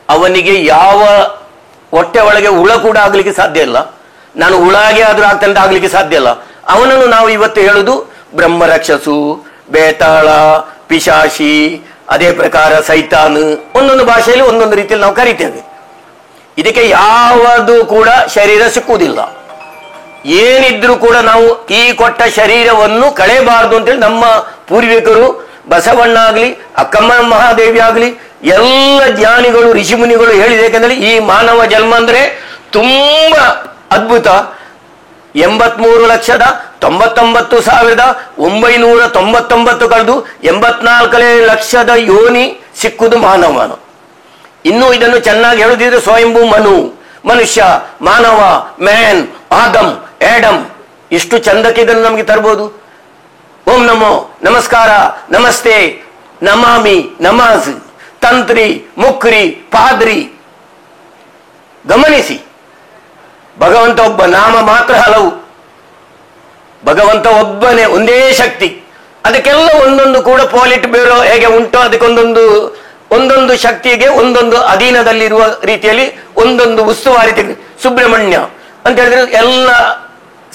ಅವನಿಗೆ ಯಾವ ಹೊಟ್ಟೆ ಒಳಗೆ ಹುಳ ಕೂಡ ಆಗ್ಲಿಕ್ಕೆ ಸಾಧ್ಯ ಇಲ್ಲ. ನಾನು ಹುಳಾಗೆ ಆದ್ರೂ ಆಗ್ತಂತ ಆಗ್ಲಿಕ್ಕೆ ಸಾಧ್ಯ ಇಲ್ಲ. ಅವನನ್ನು ನಾವು ಇವತ್ತು ಹೇಳುದು ಬ್ರಹ್ಮರಕ್ಷಸು, ಬೇತಾಳ, ಪಿಶಾಚಿ, ಅದೇ ಪ್ರಕಾರ ಸೈತಾನ್, ಒಂದೊಂದು ಭಾಷೆಯಲ್ಲಿ ಒಂದೊಂದು ರೀತಿಯಲ್ಲಿ ನಾವು ಕರಿತೇವೆ. ಇದಕ್ಕೆ ಯಾವುದು ಕೂಡ ಶರೀರ ಸಿಕ್ಕುವುದಿಲ್ಲ. ಏನಿದ್ರೂ ಕೂಡ ನಾವು ಈ ಕೊಟ್ಟ ಶರೀರವನ್ನು ಕಳೆಯಬಾರದು ಅಂತೇಳಿ ನಮ್ಮ ಪೂರ್ವಿಕರು ಬಸವಣ್ಣ ಆಗ್ಲಿ, ಅಕ್ಕಮ್ಮ ಮಹಾದೇವಿ ಆಗ್ಲಿ, ಎಲ್ಲ ಜ್ಞಾನಿಗಳು ಋಷಿಮುನಿಗಳು ಹೇಳಿದೆ. ಯಾಕಂದ್ರೆ ಈ ಮಾನವ ಜನ್ಮ ಅಂದ್ರೆ ತುಂಬಾ ಅದ್ಭುತ. 83,99,999 ಕಳೆದು 84 ಲಕ್ಷದ ಯೋನಿ ಸಿಕ್ಕುದು ಮಾನವನ. ಇನ್ನು ಇದನ್ನು ಚೆನ್ನಾಗಿ ಹೇಳುದಿದ್ರೆ ಸ್ವಯಂಭೂ ಮನು, ಮನುಷ್ಯ, ಮಾನವ, ಮ್ಯಾನ್, ಆದಮ್, ಆಡಮ್, ಇಷ್ಟು ಚಂದಕ್ಕೆ ಇದನ್ನು ನಮಗೆ ತರಬಹುದು. ಓಂ ನಮೋ, ನಮಸ್ಕಾರ, ನಮಸ್ತೆ, ನಮಾಮಿ, ನಮಾಜ್, ತಂತ್ರಿ, ಮುಕ್ರಿ, ಪಾದ್ರಿ. ಗಮನಿಸಿ, ಭಗವಂತ ಒಬ್ಬ, ನಾಮ ಮಾತ್ರ ಹಲವು. ಭಗವಂತ ಒಬ್ಬನೇ, ಒಂದೇ ಶಕ್ತಿ. ಅದಕ್ಕೆಲ್ಲ ಒಂದೊಂದು ಕೂಡ ಪಾಲಿಟ್ ಬ್ಯೂರೋ ಹೇಗೆ ಉಂಟು, ಅದಕ್ಕೆ ಒಂದೊಂದು ಶಕ್ತಿಗೆ ಒಂದೊಂದು ಅಧೀನದಲ್ಲಿರುವ ರೀತಿಯಲ್ಲಿ ಒಂದೊಂದು ಉಸ್ತುವಾರಿ ತೆಗೆದು. ಸುಬ್ರಹ್ಮಣ್ಯ ಅಂತ ಹೇಳಿದ್ರೆ ಎಲ್ಲ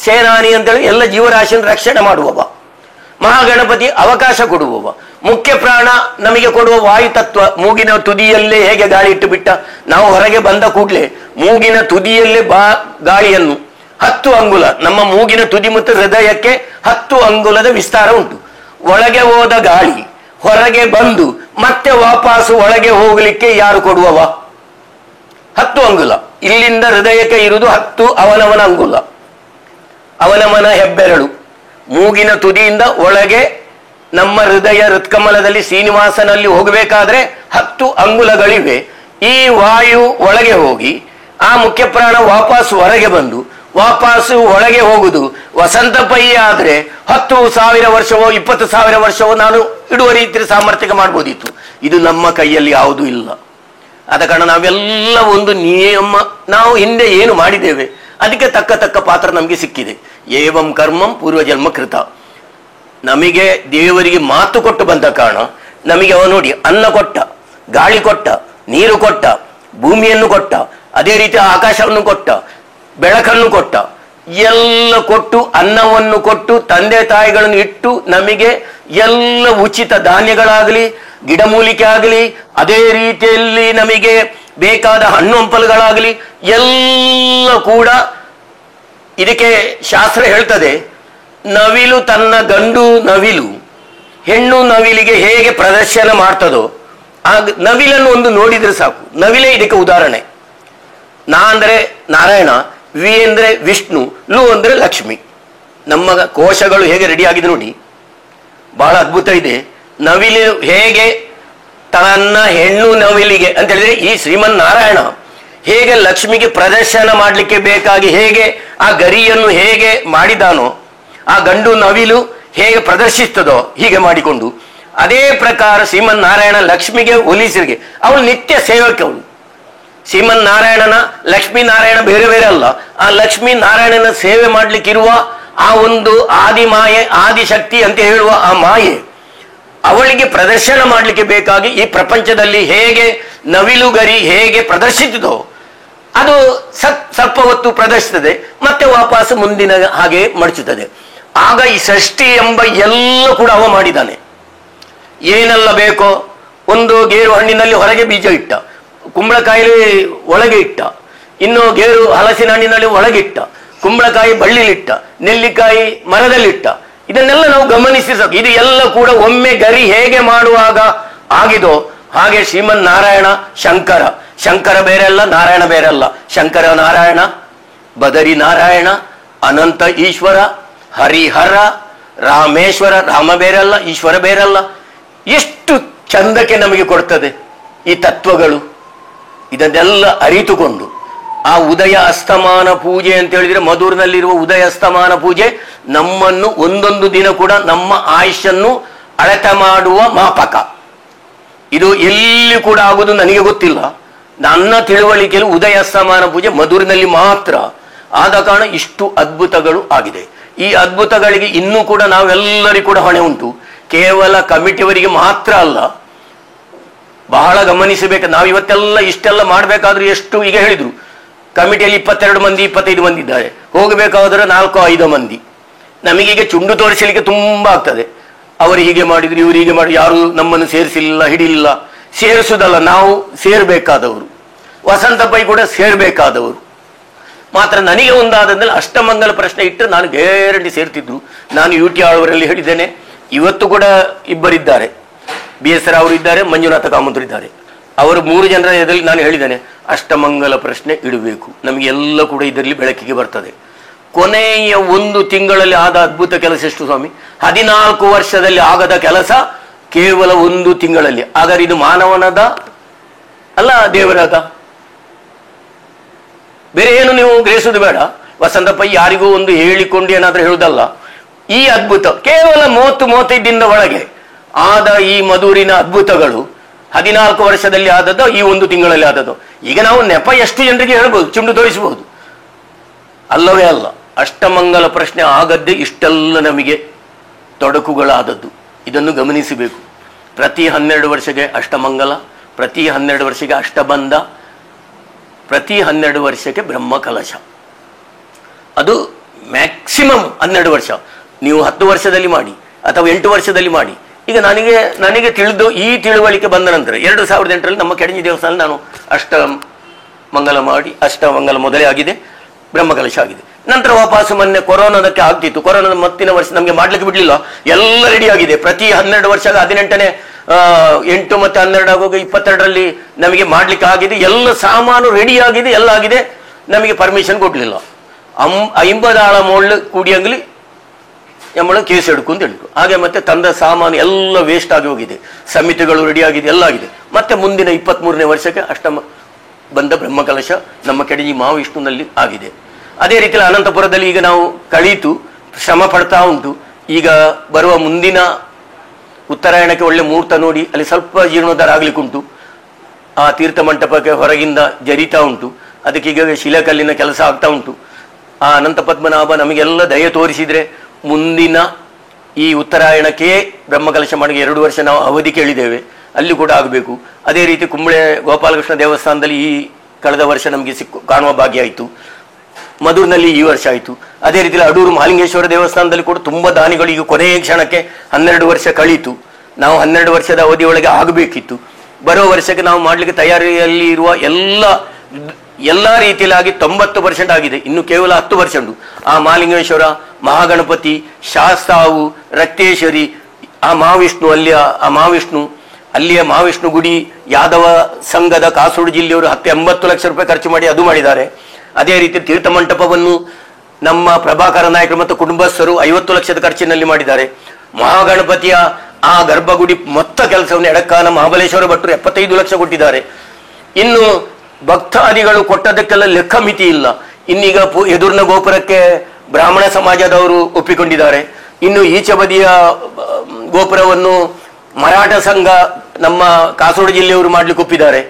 ಸೇನಾನಿ ಅಂತೇಳಿ ಎಲ್ಲ ಜೀವರಾಶಿಯನ್ನು ರಕ್ಷಣೆ ಮಾಡುವವ. ಮಹಾಗಣಪತಿ ಅವಕಾಶ ಕೊಡುವವ. ಮುಖ್ಯ ಪ್ರಾಣ ನಮಗೆ ಕೊಡುವ ವಾಯುತತ್ವ. ಮೂಗಿನ ತುದಿಯಲ್ಲೇ ಹೇಗೆ ಗಾಳಿ ಇಟ್ಟು ಬಿಟ್ಟ, ನಾವು ಹೊರಗೆ ಬಂದ ಕೂಡಲೇ ಮೂಗಿನ ತುದಿಯಲ್ಲೇ ಗಾಳಿಯನ್ನು 10 ಅಂಗುಲ, ನಮ್ಮ ಮೂಗಿನ ತುದಿ ಮತ್ತು ಹೃದಯಕ್ಕೆ 10 ಅಂಗುಲದ ವಿಸ್ತಾರ ಉಂಟು. ಒಳಗೆ ಹೋದ ಗಾಳಿ ಹೊರಗೆ ಬಂದು ಮತ್ತೆ ವಾಪಸ್ಸು ಒಳಗೆ ಹೋಗಲಿಕ್ಕೆ ಯಾರು ಕೊಡುವವ? 10 ಅಂಗುಲ. ಇಲ್ಲಿಂದ ಹೃದಯಕ್ಕೆ ಇರುವುದು 10 ಅವನವನ ಅಂಗುಲ, ಅವನವನ ಹೆಬ್ಬೆರಳು. ಮೂಗಿನ ತುದಿಯಿಂದ ಒಳಗೆ ನಮ್ಮ ಹೃದಯ ಹೃತ್ಕಮಲದಲ್ಲಿ ಶ್ರೀನಿವಾಸನಲ್ಲಿ ಹೋಗಬೇಕಾದ್ರೆ 10 ಅಂಗುಲಗಳಿವೆ. ಈ ವಾಯು ಒಳಗೆ ಹೋಗಿ ಆ ಮುಖ್ಯ ಪ್ರಾಣ ವಾಪಸ್ ಹೊರಗೆ ಬಂದು ವಾಪಸ್ಸು ಒಳಗೆ ಹೋಗುದು. ವಸಂತ ಪಯ್ಯ ಆದ್ರೆ 10,000 ವರ್ಷವೋ 20,000 ವರ್ಷವೋ ನಾನು ಇಡುವ ರೀತಿಯ ಸಾಮರ್ಥ್ಯ ಮಾಡ್ಬೋದಿತ್ತು. ಇದು ನಮ್ಮ ಕೈಯಲ್ಲಿ ಯಾವುದೂ ಇಲ್ಲ. ಆದ ಕಾರಣ ನಾವೆಲ್ಲ ಒಂದು ನಿಯಮ, ನಾವು ಹಿಂದೆ ಏನು ಮಾಡಿದ್ದೇವೆ ಅದಕ್ಕೆ ತಕ್ಕ ಪಾತ್ರ ನಮಗೆ ಸಿಕ್ಕಿದೆ. ಏವಂ ಕರ್ಮಂ ಪೂರ್ವಜನ್ಮ ಕೃತ. ನಮಗೆ ದೇವರಿಗೆ ಮಾತು ಕೊಟ್ಟು ಬಂದ ಕಾರಣ ನಮಗೆ ಅವ ನೋಡಿ ಅನ್ನ ಕೊಟ್ಟ, ಗಾಳಿ ಕೊಟ್ಟ, ನೀರು ಕೊಟ್ಟ, ಭೂಮಿಯನ್ನು ಕೊಟ್ಟ, ಅದೇ ರೀತಿ ಆಕಾಶವನ್ನು ಕೊಟ್ಟ, ಬೆಳಕನ್ನು ಕೊಟ್ಟ, ಎಲ್ಲ ಕೊಟ್ಟು ಅನ್ನವನ್ನು ಕೊಟ್ಟು ತಂದೆ ತಾಯಿಗಳನ್ನು ಇಟ್ಟು ನಮಗೆ ಎಲ್ಲ ಉಚಿತ ಧಾನ್ಯಗಳಾಗಲಿ ಗಿಡಮೂಲಿಕೆ ಆಗಲಿ ಅದೇ ರೀತಿಯಲ್ಲಿ ನಮಗೆ ಬೇಕಾದ ಹಣ್ಣು ಹಂಪಲುಗಳಾಗಲಿ ಎಲ್ಲ ಕೂಡ. ಇದಕ್ಕೆ ಶಾಸ್ತ್ರ ಹೇಳ್ತದೆ, ನವಿಲು ತನ್ನ ಗಂಡು ನವಿಲು ಹೆಣ್ಣು ನವಿಲಿಗೆ ಹೇಗೆ ಪ್ರದರ್ಶನ ಮಾಡ್ತದೋ ಆ ನವಿಲನ್ನು ಒಂದು ನೋಡಿದ್ರೆ ಸಾಕು. ನವಿಲೇ ಇದಕ್ಕೆ ಉದಾಹರಣೆ. ನಾ ಅಂದ್ರೆ ನಾರಾಯಣ, ವಿ ಅಂದ್ರೆ ವಿಷ್ಣು, ಲು ಅಂದ್ರೆ ಲಕ್ಷ್ಮಿ. ನಮ್ಮ ಕೋಶಗಳು ಹೇಗೆ ರೆಡಿ ಆಗಿದೆ ನೋಡಿ, ಬಹಳ ಅದ್ಭುತ ಇದೆ. ನವಿಲು ಹೇಗೆ ತನ್ನ ಹೆಣ್ಣು ನವಿಲಿಗೆ ಅಂತ ಹೇಳಿದ್ರೆ ಈ ಶ್ರೀಮನ್ ನಾರಾಯಣ ಹೇಗೆ ಲಕ್ಷ್ಮಿಗೆ ಪ್ರದರ್ಶನ ಮಾಡಲಿಕ್ಕೆ ಬೇಕಾಗಿ ಹೇಗೆ ಆ ಗರಿಯನ್ನು ಹೇಗೆ ಮಾಡಿದಾನೋ, ಆ ಗಂಡು ನವಿಲು ಹೇಗೆ ಪ್ರದರ್ಶಿಸ್ತದೋ ಹೀಗೆ ಮಾಡಿಕೊಂಡು, ಅದೇ ಪ್ರಕಾರ ಶ್ರೀಮನ್ ನಾರಾಯಣ ಲಕ್ಷ್ಮಿಗೆ ಹೋಲಿಸಿರಿಗೆ ಅವಳು ನಿತ್ಯ ಸೇವಕವಳು. ಶ್ರೀಮನ್ ನಾರಾಯಣನ ಲಕ್ಷ್ಮೀ ನಾರಾಯಣ ಬೇರೆ ಬೇರೆ ಅಲ್ಲ. ಆ ಲಕ್ಷ್ಮೀ ನಾರಾಯಣನ ಸೇವೆ ಮಾಡ್ಲಿಕ್ಕಿರುವ ಆ ಒಂದು ಆದಿ ಮಾಯೆ, ಆದಿಶಕ್ತಿ ಅಂತ ಹೇಳುವ ಆ ಮಾಯೆ ಅವಳಿಗೆ ಪ್ರದರ್ಶನ ಮಾಡಲಿಕ್ಕೆ ಬೇಕಾಗಿ ಈ ಪ್ರಪಂಚದಲ್ಲಿ ಹೇಗೆ ನವಿಲುಗರಿ ಹೇಗೆ ಪ್ರದರ್ಶಿಸಿದೋ ಅದು ಸ್ವಲ್ಪ ಹೊತ್ತು ಪ್ರದರ್ಶಿಸುತ್ತದೆ, ಮತ್ತೆ ವಾಪಸ್ ಮುಂದಿನ ಹಾಗೆ ಮಡಚುತ್ತದೆ. ಆಗ ಈ ಸೃಷ್ಟಿ ಎಂಬ ಎಲ್ಲ ಕೂಡ ಅವ ಮಾಡಿದ್ದಾನೆ. ಏನೆಲ್ಲ ಬೇಕೋ, ಒಂದು ಗೇರು ಹಣ್ಣಿನಲ್ಲಿ ಹೊರಗೆ ಬೀಜ ಇಟ್ಟ, ಕುಂಬಳಕಾಯಿ ಒಳಗೆ ಇಟ್ಟ, ಇನ್ನು ಗೇರು ಹಲಸಿನ ಹಣ್ಣಿನಲ್ಲಿ ಒಳಗೆ ಇಟ್ಟ, ಕುಂಬಳಕಾಯಿ ಬಳ್ಳಿಲಿಟ್ಟ, ನೆಲ್ಲಿಕಾಯಿ ಮರದಲ್ಲಿಟ್ಟ. ಇದನ್ನೆಲ್ಲ ನಾವು ಗಮನಿಸಿಸಬೇಕು. ಇದು ಎಲ್ಲ ಕೂಡ ಒಮ್ಮೆ ಗರಿ ಹೇಗೆ ಮಾಡುವಾಗ ಆಗಿದೋ ಹಾಗೆ ಶ್ರೀಮನ್ ನಾರಾಯಣ ಶಂಕರ. ಶಂಕರ ಬೇರೆ ಅಲ್ಲ, ನಾರಾಯಣ ಬೇರೆ ಅಲ್ಲ. ಶಂಕರ ನಾರಾಯಣ, ಬದರಿ ನಾರಾಯಣ, ಅನಂತ ಈಶ್ವರ, ಹರಿಹರ, ರಾಮೇಶ್ವರ. ರಾಮ ಬೇರೆ ಅಲ್ಲ, ಈಶ್ವರ ಬೇರೆ ಅಲ್ಲ. ಎಷ್ಟು ಚಂದಕ್ಕೆ ನಮಗೆ ಕೊಡ್ತದೆ ಈ ತತ್ವಗಳು. ಇದನ್ನೆಲ್ಲ ಅರಿತುಕೊಂಡು ಆ ಉದಯ ಅಸ್ತಮಾನ ಪೂಜೆ ಅಂತ ಹೇಳಿದ್ರೆ, ಮಧುರಿನಲ್ಲಿರುವ ಉದಯ ಅಸ್ತಮಾನ ಪೂಜೆ ನಮ್ಮನ್ನು ಒಂದೊಂದು ದಿನ ಕೂಡ ನಮ್ಮ ಆಯುಷನ್ನು ಅಳತೆ ಮಾಡುವ ಮಾಪಕ. ಇದು ಎಲ್ಲಿ ಕೂಡ ಆಗುವುದು ನನಗೆ ಗೊತ್ತಿಲ್ಲ. ನನ್ನ ತಿಳುವಳಿಕೆಯಲ್ಲಿ ಉದಯ ಅಸ್ತಮಾನ ಪೂಜೆ ಮಧುರಿನಲ್ಲಿ ಮಾತ್ರ ಆದ ಕಾರಣ ಇಷ್ಟು ಅದ್ಭುತಗಳು ಆಗಿದೆ. ಈ ಅದ್ಭುತಗಳಿಗೆ ಇನ್ನೂ ಕೂಡ ನಾವೆಲ್ಲರಿಗೂ ಕೂಡ ಹೊಣೆ ಉಂಟು. ಕೇವಲ ಕಮಿಟಿಯವರಿಗೆ ಮಾತ್ರ ಅಲ್ಲ, ಬಹಳ ಗಮನಿಸಬೇಕು. ನಾವು ಇವತ್ತೆಲ್ಲ ಇಷ್ಟೆಲ್ಲ ಮಾಡಬೇಕಾದ್ರೂ ಎಷ್ಟು, ಈಗ ಹೇಳಿದ್ರು ಕಮಿಟಿಯಲ್ಲಿ 22 ಮಂದಿ 25 ಮಂದಿ ಇದ್ದಾರೆ, ಹೋಗಬೇಕಾದ್ರೆ 4-5 ಮಂದಿ. ನಮಗೀಗ ಚುಂಡು ತೋರಿಸಲಿಕ್ಕೆ ತುಂಬಾ ಆಗ್ತದೆ. ಅವರು ಹೀಗೆ ಮಾಡಿದ್ರು, ಇವರು ಹೀಗೆ ಮಾಡಿ, ಯಾರು ನಮ್ಮನ್ನು ಸೇರಿಸಲಿಲ್ಲ, ಹಿಡಿಲಿಲ್ಲ. ಸೇರಿಸುವುದಲ್ಲ, ನಾವು ಸೇರ್ಬೇಕಾದವರು, ವಸಂತ ಪೈ ಕೂಡ ಸೇರ್ಬೇಕಾದವರು. ಮಾತ್ರ ನನಗೆ ಒಂದಾದ್ಮೇಲೆ ಅಷ್ಟಮಂಗಲ ಪ್ರಶ್ನೆ ಇಟ್ಟರೆ ನಾನು ಗ್ಯಾರಂಟಿ ಸೇರ್ತಿದ್ರು. ನಾನು UT ಆಳ್ವರಲ್ಲಿ ಹೇಳಿದ್ದೇನೆ, ಇವತ್ತು ಕೂಡ ಇಬ್ಬರಿದ್ದಾರೆ, BS ರಾವ್ ಇದ್ದಾರೆ, ಮಂಜುನಾಥ ಕಾಮಂತರು ಇದ್ದಾರೆ. ಅವರು 3 ಜನರ ಎದುರಲ್ಲಿ ನಾನು ಹೇಳಿದ್ದೇನೆ, ಅಷ್ಟಮಂಗಲ ಪ್ರಶ್ನೆ ಇಡಬೇಕು, ನಮಗೆ ಎಲ್ಲ ಕೂಡ ಇದರಲ್ಲಿ ಬೆಳಕಿಗೆ ಬರ್ತದೆ. ಕೊನೆಯ 1 ತಿಂಗಳಲ್ಲಿ ಆದ ಅದ್ಭುತ ಕೆಲಸ ಎಷ್ಟು ಸ್ವಾಮಿ? 14 ವರ್ಷದಲ್ಲಿ ಆಗದ ಕೆಲಸ ಕೇವಲ 1 ತಿಂಗಳಲ್ಲಿ. ಹಾಗಾದ್ರೆ ಇದು ಮಾನವನದ ಅಲ್ಲ, ದೇವರದ? ಬೇರೆ ಏನು ನೀವು ಗ್ರಹಿಸುವುದು ಬೇಡ. ವಸಂತ ಪೈ ಯಾರಿಗೂ ಒಂದು ಹೇಳಿಕೊಂಡು ಏನಾದ್ರೂ ಹೇಳುವುದಲ್ಲ. ಈ ಅದ್ಭುತ ಕೇವಲ 30-35 ಒಳಗೆ ಆದ ಈ ಮಧುರಿನ ಅದ್ಭುತಗಳು 14 ವರ್ಷದಲ್ಲಿ ಆದದ್ದು, ಈ 1 ತಿಂಗಳಲ್ಲಿ ಆದದ್ದು. ಈಗ ನಾವು ನೆಪ ಎಷ್ಟು ಜನರಿಗೆ ಹೇಳ್ಬೋದು, ಚುಂಡು ತೋರಿಸಬಹುದು, ಅಲ್ಲವೇ ಅಲ್ಲ. ಅಷ್ಟಮಂಗಲ ಪ್ರಶ್ನೆ ಆಗದ್ದೇ ಇಷ್ಟೆಲ್ಲ ನಮಗೆ ತೊಡಕುಗಳಾದದ್ದು. ಇದನ್ನು ಗಮನಿಸಬೇಕು. ಪ್ರತಿ 12 ವರ್ಷಕ್ಕೆ ಅಷ್ಟಮಂಗಲ, ಪ್ರತಿ 12 ವರ್ಷಕ್ಕೆ ಅಷ್ಟಬಂಧ, ಪ್ರತಿ 12 ವರ್ಷಕ್ಕೆ ಬ್ರಹ್ಮ ಕಲಶ. ಅದು ಮ್ಯಾಕ್ಸಿಮಮ್ 12 ವರ್ಷ. ನೀವು 10 ವರ್ಷದಲ್ಲಿ ಮಾಡಿ ಅಥವಾ 8 ವರ್ಷದಲ್ಲಿ ಮಾಡಿ. ಈಗ ನನಗೆ ತಿಳಿದು ಈ ತಿಳುವಳಿಕೆ ಬಂದ ನಂತರ 2008ರಲ್ಲಿ ನಮ್ಮ ಕೆಡಂಜಿ ದೇವಸ್ಥಾನದಲ್ಲಿ ನಾನು ಅಷ್ಟಮಂಗಲ ಮಾಡಿ, ಅಷ್ಟಮಂಗಲ ಮೊದಲೇ ಆಗಿದೆ, ಬ್ರಹ್ಮಕಲಶ ಆಗಿದೆ. ನಂತರ ವಾಪಸ್ ಮೊನ್ನೆ ಕೊರೋನಾದಕ್ಕೆ ಆಗ್ತಿತ್ತು. ಕೊರೋನಾದ ಮತ್ತಿನ ವರ್ಷ ನಮಗೆ ಮಾಡ್ಲಿಕ್ಕೆ ಬಿಡ್ಲಿಲ್ಲ, ಎಲ್ಲ ರೆಡಿ ಆಗಿದೆ. ಪ್ರತಿ 12 ವರ್ಷ 18ನೇ 8 ಮತ್ತು 12 ಆಗುವಾಗ 22ರಲ್ಲಿ ನಮಗೆ ಮಾಡ್ಲಿಕ್ಕೆ ಆಗಿದೆ. ಎಲ್ಲ ಸಾಮಾನು ರೆಡಿ ಆಗಿದೆ, ಎಲ್ಲ ಆಗಿದೆ. ನಮಗೆ ಪರ್ಮಿಷನ್ ಕೊಡ್ಲಿಲ್ಲ. 50 ಆಳ ಮೊಳ್ಳು ಕೂಡಿಯಂಗ್ಲಿ ಎಮ್ಮಳು ಕೇಸ್ ಹಿಡ್ಕು ಅಂತ ಹೇಳಿದ್ರು. ಹಾಗೆ ಮತ್ತೆ ತಂದ ಸಾಮಾನು ಎಲ್ಲ ವೇಸ್ಟ್ ಆಗಿ ಹೋಗಿದೆ. ಸಮಿತಿಗಳು ರೆಡಿ ಆಗಿದೆ, ಎಲ್ಲ ಆಗಿದೆ. ಮತ್ತೆ ಮುಂದಿನ 23ನೇ ವರ್ಷಕ್ಕೆ ಅಷ್ಟಮ ಬಂದ ಬ್ರಹ್ಮಕಲಶ ನಮ್ಮ ಕೆಡಜಿ ಮಹಾವಿಷ್ಣುನಲ್ಲಿ ಆಗಿದೆ. ಅದೇ ರೀತಿಯಲ್ಲಿ ಅನಂತಪುರದಲ್ಲಿ ಈಗ ನಾವು ಕಳೀತು ಶ್ರಮ ಪಡ್ತಾ ಉಂಟು. ಈಗ ಬರುವ ಮುಂದಿನ ಉತ್ತರಾಯಣಕ್ಕೆ ಒಳ್ಳೆ ಮುಹೂರ್ತ ನೋಡಿ ಅಲ್ಲಿ ಸ್ವಲ್ಪ ಜೀರ್ಣೋದ್ಧಾರ ಆಗ್ಲಿಕ್ಕುಂಟು. ಆ ತೀರ್ಥ ಮಂಟಪಕ್ಕೆ ಹೊರಗಿಂದ ಜರಿತಾ ಉಂಟು. ಅದಕ್ಕೀಗ ಶಿಲಾಕಲ್ಲಿನ ಕೆಲಸ ಆಗ್ತಾ ಉಂಟು. ಆ ಅನಂತ ಪದ್ಮನಾಭ ನಮಗೆಲ್ಲ ದಯ ತೋರಿಸಿದ್ರೆ ಮುಂದಿನ ಈ ಉತ್ತರಾಯಣಕ್ಕೆ ಬ್ರಹ್ಮಕಲಶ ಮಾಡಿಗೆ 2 ವರ್ಷ ನಾವು ಅವಧಿ ಕೇಳಿದ್ದೇವೆ, ಅಲ್ಲಿ ಕೂಡ ಆಗಬೇಕು. ಅದೇ ರೀತಿ ಕುಂಬಳೆ ಗೋಪಾಲಕೃಷ್ಣ ದೇವಸ್ಥಾನದಲ್ಲಿ ಈ ಕಳೆದ ವರ್ಷ ನಮಗೆ ಕಾಣುವ ಭಾಗ್ಯ ಆಯಿತು. ಮಧುರ್ನಲ್ಲಿ ಈ ವರ್ಷ ಆಯಿತು. ಅದೇ ರೀತಿಯಲ್ಲಿ ಅಡೂರು ಮಹಾಲಿಂಗೇಶ್ವರ ದೇವಸ್ಥಾನದಲ್ಲಿ ಕೂಡ ತುಂಬ ದಾನಿಗಳು ಈಗ ಕೊನೆಯ ಕ್ಷಣಕ್ಕೆ 12 ವರ್ಷ ಕಳೀತು. ನಾವು 12 ವರ್ಷದ ಅವಧಿಯೊಳಗೆ ಆಗಬೇಕಿತ್ತು. ಬರೋ ವರ್ಷಕ್ಕೆ ನಾವು ಮಾಡಲಿಕ್ಕೆ ತಯಾರಿಯಲ್ಲಿ ಇರುವ ಎಲ್ಲ ರೀತಿಯಲ್ಲಿ 90% ಆಗಿದೆ. ಇನ್ನು ಕೇವಲ 10%. ಆ ಮಹಾಲಿಂಗೇಶ್ವರ, ಮಹಾಗಣಪತಿ, ಶಾಸ್ತಾವು, ರಕ್ತೇಶ್ವರಿ, ಆ ಮಹಾವಿಷ್ಣು, ಅಲ್ಲಿಯ ಮಹಾವಿಷ್ಣು ಗುಡಿ ಯಾದವ ಸಂಘದ ಕಾಸರಗೋಡು ಜಿಲ್ಲೆಯವರು 80 ಲಕ್ಷ ರೂಪಾಯಿ ಖರ್ಚು ಮಾಡಿ ಅದು ಮಾಡಿದ್ದಾರೆ. ಅದೇ ರೀತಿ ತೀರ್ಥ ಮಂಟಪವನ್ನು ನಮ್ಮ ಪ್ರಭಾಕರ ನಾಯಕರು ಮತ್ತು ಕುಟುಂಬಸ್ಥರು 50 ಲಕ್ಷದ ಖರ್ಚಿನಲ್ಲಿ ಮಾಡಿದ್ದಾರೆ. ಮಹಾಗಣಪತಿಯ ಆ ಗರ್ಭಗುಡಿ ಮೊತ್ತ ಕೆಲಸವನ್ನು ಎಡಕ್ಕಾನ ಮಹಾಬಲೇಶ್ವರ ಭಟ್ರು 75 ಲಕ್ಷ ಕೊಟ್ಟಿದ್ದಾರೆ. ಇನ್ನು ಭಕ್ತಾದಿಗಳು ಕೊಟ್ಟದಕ್ಕೆಲ್ಲ ಲೆಕ್ಕ ಮಿತಿ ಇಲ್ಲ. ಇನ್ನೀಗ ಎದುರಿನ ಗೋಪುರಕ್ಕೆ ಬ್ರಾಹ್ಮಣ ಸಮಾಜದವರು ಒಪ್ಪಿಕೊಂಡಿದ್ದಾರೆ. ಇನ್ನು ಈಚೆ ಬದಿಯ ಗೋಪುರವನ್ನು ಮರಾಠ ಸಂಘ ನಮ್ಮ ಕಾಸರಗೋಡು ಜಿಲ್ಲೆಯವರು ಮಾಡ್ಲಿಕ್ಕೆ ಒಪ್ಪಿದ್ದಾರೆ.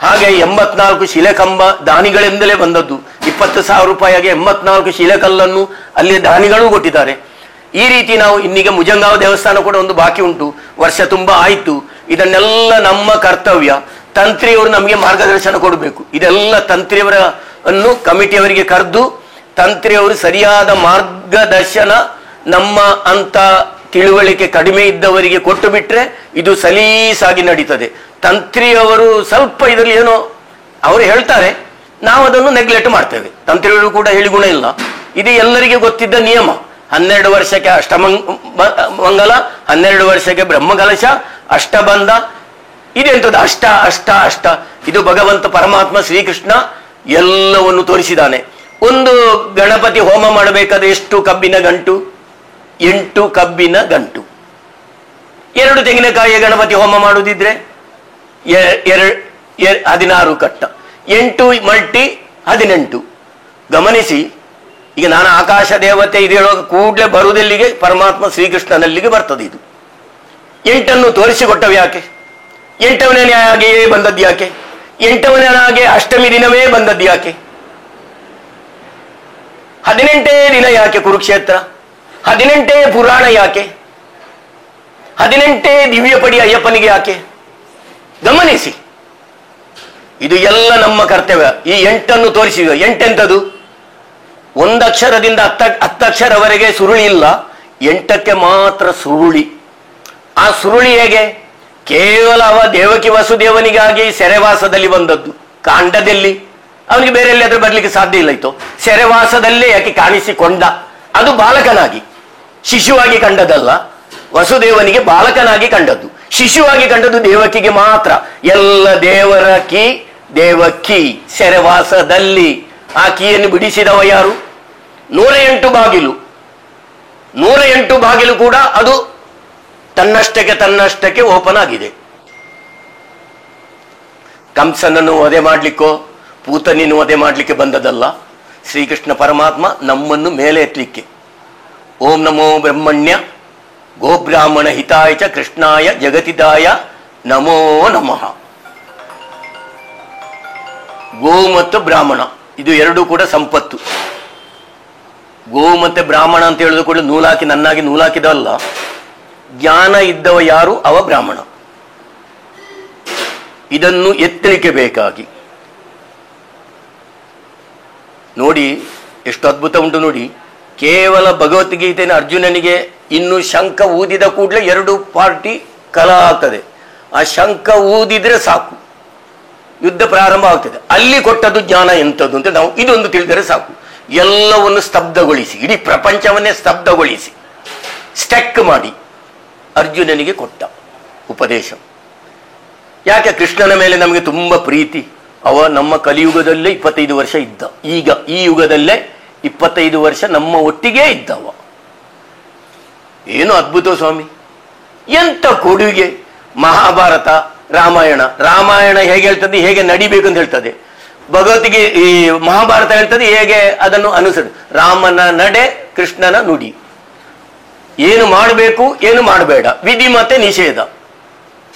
ಹಾಗೆ 84 ಶಿಲೆಕಂಬ ದಾನಿಗಳಿಂದಲೇ ಬಂದದ್ದು. 20,000 ರೂಪಾಯಿಗೆ 84 ಶಿಲೆಕಲ್ಲನ್ನು ಅಲ್ಲಿ ದಾನಿಗಳು ಕೊಟ್ಟಿದ್ದಾರೆ. ಈ ರೀತಿ ನಾವು ಇನ್ನೀಗ ಮುಜಂಗಾವ ದೇವಸ್ಥಾನ ಕೂಡ ಒಂದು ಬಾಕಿ ಉಂಟು. ವರ್ಷ ತುಂಬಾ ಆಯಿತು. ಇದನ್ನೆಲ್ಲ ನಮ್ಮ ಕರ್ತವ್ಯ. ತಂತ್ರಿಯವರು ನಮಗೆ ಮಾರ್ಗದರ್ಶನ ಕೊಡಬೇಕು. ಇದೆಲ್ಲ ತಂತ್ರಿಯವರನ್ನು ಕಮಿಟಿಯವರಿಗೆ ಕರೆದು ತಂತ್ರಿಯವರು ಸರಿಯಾದ ಮಾರ್ಗದರ್ಶನ ನಮ್ಮ ಅಂತ ತಿಳುವಳಿಕೆ ಕಡಿಮೆ ಇದ್ದವರಿಗೆ ಕೊಟ್ಟು ಬಿಟ್ರೆ ಇದು ಸಲೀಸಾಗಿ ನಡೀತದೆ. ತಂತ್ರಿಯವರು ಸ್ವಲ್ಪ ಇದರಲ್ಲಿ ಏನೋ ಅವರು ಹೇಳ್ತಾರೆ, ನಾವು ಅದನ್ನು ನೆಗ್ಲೆಕ್ಟ್ ಮಾಡ್ತೇವೆ. ತಂತ್ರಿಯವರು ಕೂಡ ಹೇಳಿ ಗುಣ ಇಲ್ಲ. ಇದು ಎಲ್ಲರಿಗೆ ಗೊತ್ತಿದ್ದ ನಿಯಮ. 12 ವರ್ಷಕ್ಕೆ ಅಷ್ಟಮಂಗಲ, 12 ವರ್ಷಕ್ಕೆ ಬ್ರಹ್ಮಕಲಶ, ಅಷ್ಟಬಂಧ. ಇದೆಂಥದ್ದು ಅಷ್ಟ ಅಷ್ಟ ಅಷ್ಟ? ಇದು ಭಗವಂತ ಪರಮಾತ್ಮ ಶ್ರೀಕೃಷ್ಣ ಎಲ್ಲವನ್ನು ತೋರಿಸಿದ್ದಾನೆ. ಒಂದು ಗಣಪತಿ ಹೋಮ ಮಾಡಬೇಕಾದ್ರೆ ಎಷ್ಟು ಕಬ್ಬಿನ ಗಂಟು? 8 ಕಬ್ಬಿನ ಗಂಟು. 2 ತೆಂಗಿನಕಾಯಿಯ ಗಣಪತಿ ಹೋಮ ಮಾಡುವುದಿದ್ರೆ 16 ಕಟ್ಟ. 8 ಮಲ್ಟಿ 18. ಗಮನಿಸಿ. ಈಗ ನಾನು ಆಕಾಶ ದೇವತೆ ಇದು ಹೇಳುವಾಗ ಕೂಡಲೇ ಬರುವುದೆಲ್ಲಿಗೆ? ಪರಮಾತ್ಮ ಶ್ರೀಕೃಷ್ಣನಲ್ಲಿಗೆ ಬರ್ತದೆ. ಇದು 8 ತೋರಿಸಿಕೊಟ್ಟವು ಯಾಕೆ? 8ನೇ ಹಾಗೆಯೇ ಬಂದದ್ದು ಯಾಕೆ? 8ನೇ ಹಾಗೆ ಅಷ್ಟಮಿ ದಿನವೇ ಬಂದದ್ದು ಯಾಕೆ? 18ನೇ ದಿನ ಯಾಕೆ ಕುರುಕ್ಷೇತ್ರ? 18 ಪುರಾಣ ಯಾಕೆ? 18 ದಿವ್ಯಪಡಿ ಅಯ್ಯಪ್ಪನಿಗೆ ಯಾಕೆ? ಗಮನಿಸಿ, ಇದು ಎಲ್ಲ ನಮ್ಮ ಕರ್ತವ್ಯ. ಈ 8 ತೋರಿಸಿದ. 8 ಎಂತದು? 1 ಅಕ್ಷರದಿಂದ 10 ಅಕ್ಷರವರೆಗೆ ಸುರುಳಿ ಇಲ್ಲ, 8ಕ್ಕೆ ಮಾತ್ರ ಸುರುಳಿ. ಆ ಸುರುಳಿ ಹೇಗೆ? ಕೇವಲ ಅವ ದೇವಕಿ ವಸುದೇವನಿಗಾಗಿ ಸೆರೆವಾಸದಲ್ಲಿ ಬಂದದ್ದು. ಕಾಂಡದಲ್ಲಿ ಅವನಿಗೆ ಬೇರೆ ಎಲ್ಲಿಯಾದ್ರೂ ಬರ್ಲಿಕ್ಕೆ ಸಾಧ್ಯ ಇಲ್ಲ ಇತ್ತು. ಸೆರೆವಾಸದಲ್ಲೇ ಯಾಕೆ ಕಾಣಿಸಿಕೊಂಡ? ಅದು ಬಾಲಕನಾಗಿ, ಶಿಶುವಾಗಿ ಕಂಡದಲ್ಲ. ವಸುದೇವನಿಗೆ ಬಾಲಕನಾಗಿ ಕಂಡದ್ದು, ಶಿಶುವಾಗಿ ಕಂಡದ್ದು ದೇವಕಿಗೆ ಮಾತ್ರ. ಎಲ್ಲ ದೇವರ ಕೀ ದೇವಕಿ. ಸೆರೆವಾಸದಲ್ಲಿ ಆ ಕೀಯನ್ನು ಬಿಡಿಸಿದವ ಯಾರು? 108 ಬಾಗಿಲು. 108 ಬಾಗಿಲು ಕೂಡ ಅದು ತನ್ನಷ್ಟಕ್ಕೆ ಓಪನ್ ಆಗಿದೆ. ಕಂಸನನ್ನು ವಧೆ ಮಾಡ್ಲಿಕ್ಕೋ ಪೂತನಿಯನ್ನು ವಧೆ ಮಾಡ್ಲಿಕ್ಕೆ ಬಂದದಲ್ಲ. ಶ್ರೀಕೃಷ್ಣ ಪರಮಾತ್ಮ ನಮ್ಮನ್ನು ಮೇಲೆ ಎತ್ತಲಿಕ್ಕೆ. ಓಂ ನಮೋ ಬ್ರಹ್ಮಣ್ಯ ಗೋಬ್ರಾಹ್ಮಣ ಹಿತಾಯ ಚ ಕೃಷ್ಣಾಯ ಜಗತಿದಾಯ ನಮೋ ನಮಃ. ಗೋ ಮತ್ತು ಬ್ರಾಹ್ಮಣ ಇದು ಎರಡೂ ಕೂಡ ಸಂಪತ್ತು. ಗೋ ಮತ್ತೆ ಬ್ರಾಹ್ಮಣ ಅಂತ ಹೇಳಿದ ಕೂಡ ನೂಲಾಕಿ ನನ್ನಾಗಿ ನೂಲಾಕಿದವಲ್ಲ. ಜ್ಞಾನ ಇದ್ದವ ಯಾರು? ಅವ ಬ್ರಾಹ್ಮಣ. ಇದನ್ನು ಎತ್ತಲಿಕ್ಕೆ ಬೇಕಾಗಿ ನೋಡಿ ಎಷ್ಟು ಅದ್ಭುತ ಉಂಟು ನೋಡಿ. ಕೇವಲ ಭಗವದ್ಗೀತೆಯನ್ನು ಅರ್ಜುನನಿಗೆ ಇನ್ನು ಶಂಖ ಊದಿದ ಕೂಡಲೇ 2 ಪಾರ್ಟಿ ಕಲಹ ಆಗ್ತದೆ. ಆ ಶಂಖ ಊದಿದ್ರೆ ಸಾಕು, ಯುದ್ಧ ಪ್ರಾರಂಭ ಆಗ್ತದೆ. ಅಲ್ಲಿ ಕೊಟ್ಟದ್ದು ಜ್ಞಾನ ಎಂಥದ್ದು ಅಂತ ನಾವು ಇದೊಂದು ತಿಳಿದರೆ ಸಾಕು. ಎಲ್ಲವನ್ನು ಸ್ತಬ್ಧಗೊಳಿಸಿ, ಇಡೀ ಪ್ರಪಂಚವನ್ನೇ ಸ್ತಬ್ಧಗೊಳಿಸಿ ಸ್ಟೆಕ್ ಮಾಡಿ ಅರ್ಜುನನಿಗೆ ಕೊಟ್ಟ ಉಪದೇಶ. ಯಾಕೆ? ಕೃಷ್ಣನ ಮೇಲೆ ನಮಗೆ ತುಂಬಾ ಪ್ರೀತಿ. ಅವ ನಮ್ಮ ಕಲಿಯುಗದಲ್ಲೇ 25 ವರ್ಷ ಇದ್ದ. ಈಗ ಈ ಯುಗದಲ್ಲೇ 25 ವರ್ಷ ನಮ್ಮ ಒಟ್ಟಿಗೆ ಇದ್ದವ. ಏನು ಅದ್ಭುತ ಸ್ವಾಮಿ, ಎಂತ ಕೊಡುಗೆ. ಮಹಾಭಾರತ, ರಾಮಾಯಣ ಹೇಗೆ ಹೇಳ್ತದೆ, ಹೇಗೆ ನಡಿಬೇಕು ಅಂತ ಹೇಳ್ತದೆ. ಭಗವದ್ಗೀತೆ ಈ ಮಹಾಭಾರತ ಹೇಳ್ತದೆ ಹೇಗೆ ಅದನ್ನು ಅನುಸರಿ. ರಾಮನ ನಡೆ, ಕೃಷ್ಣನ ನುಡಿ. ಏನು ಮಾಡಬೇಕು, ಏನು ಮಾಡಬೇಡ, ವಿಧಿ ಮತ್ತೆ ನಿಷೇಧ.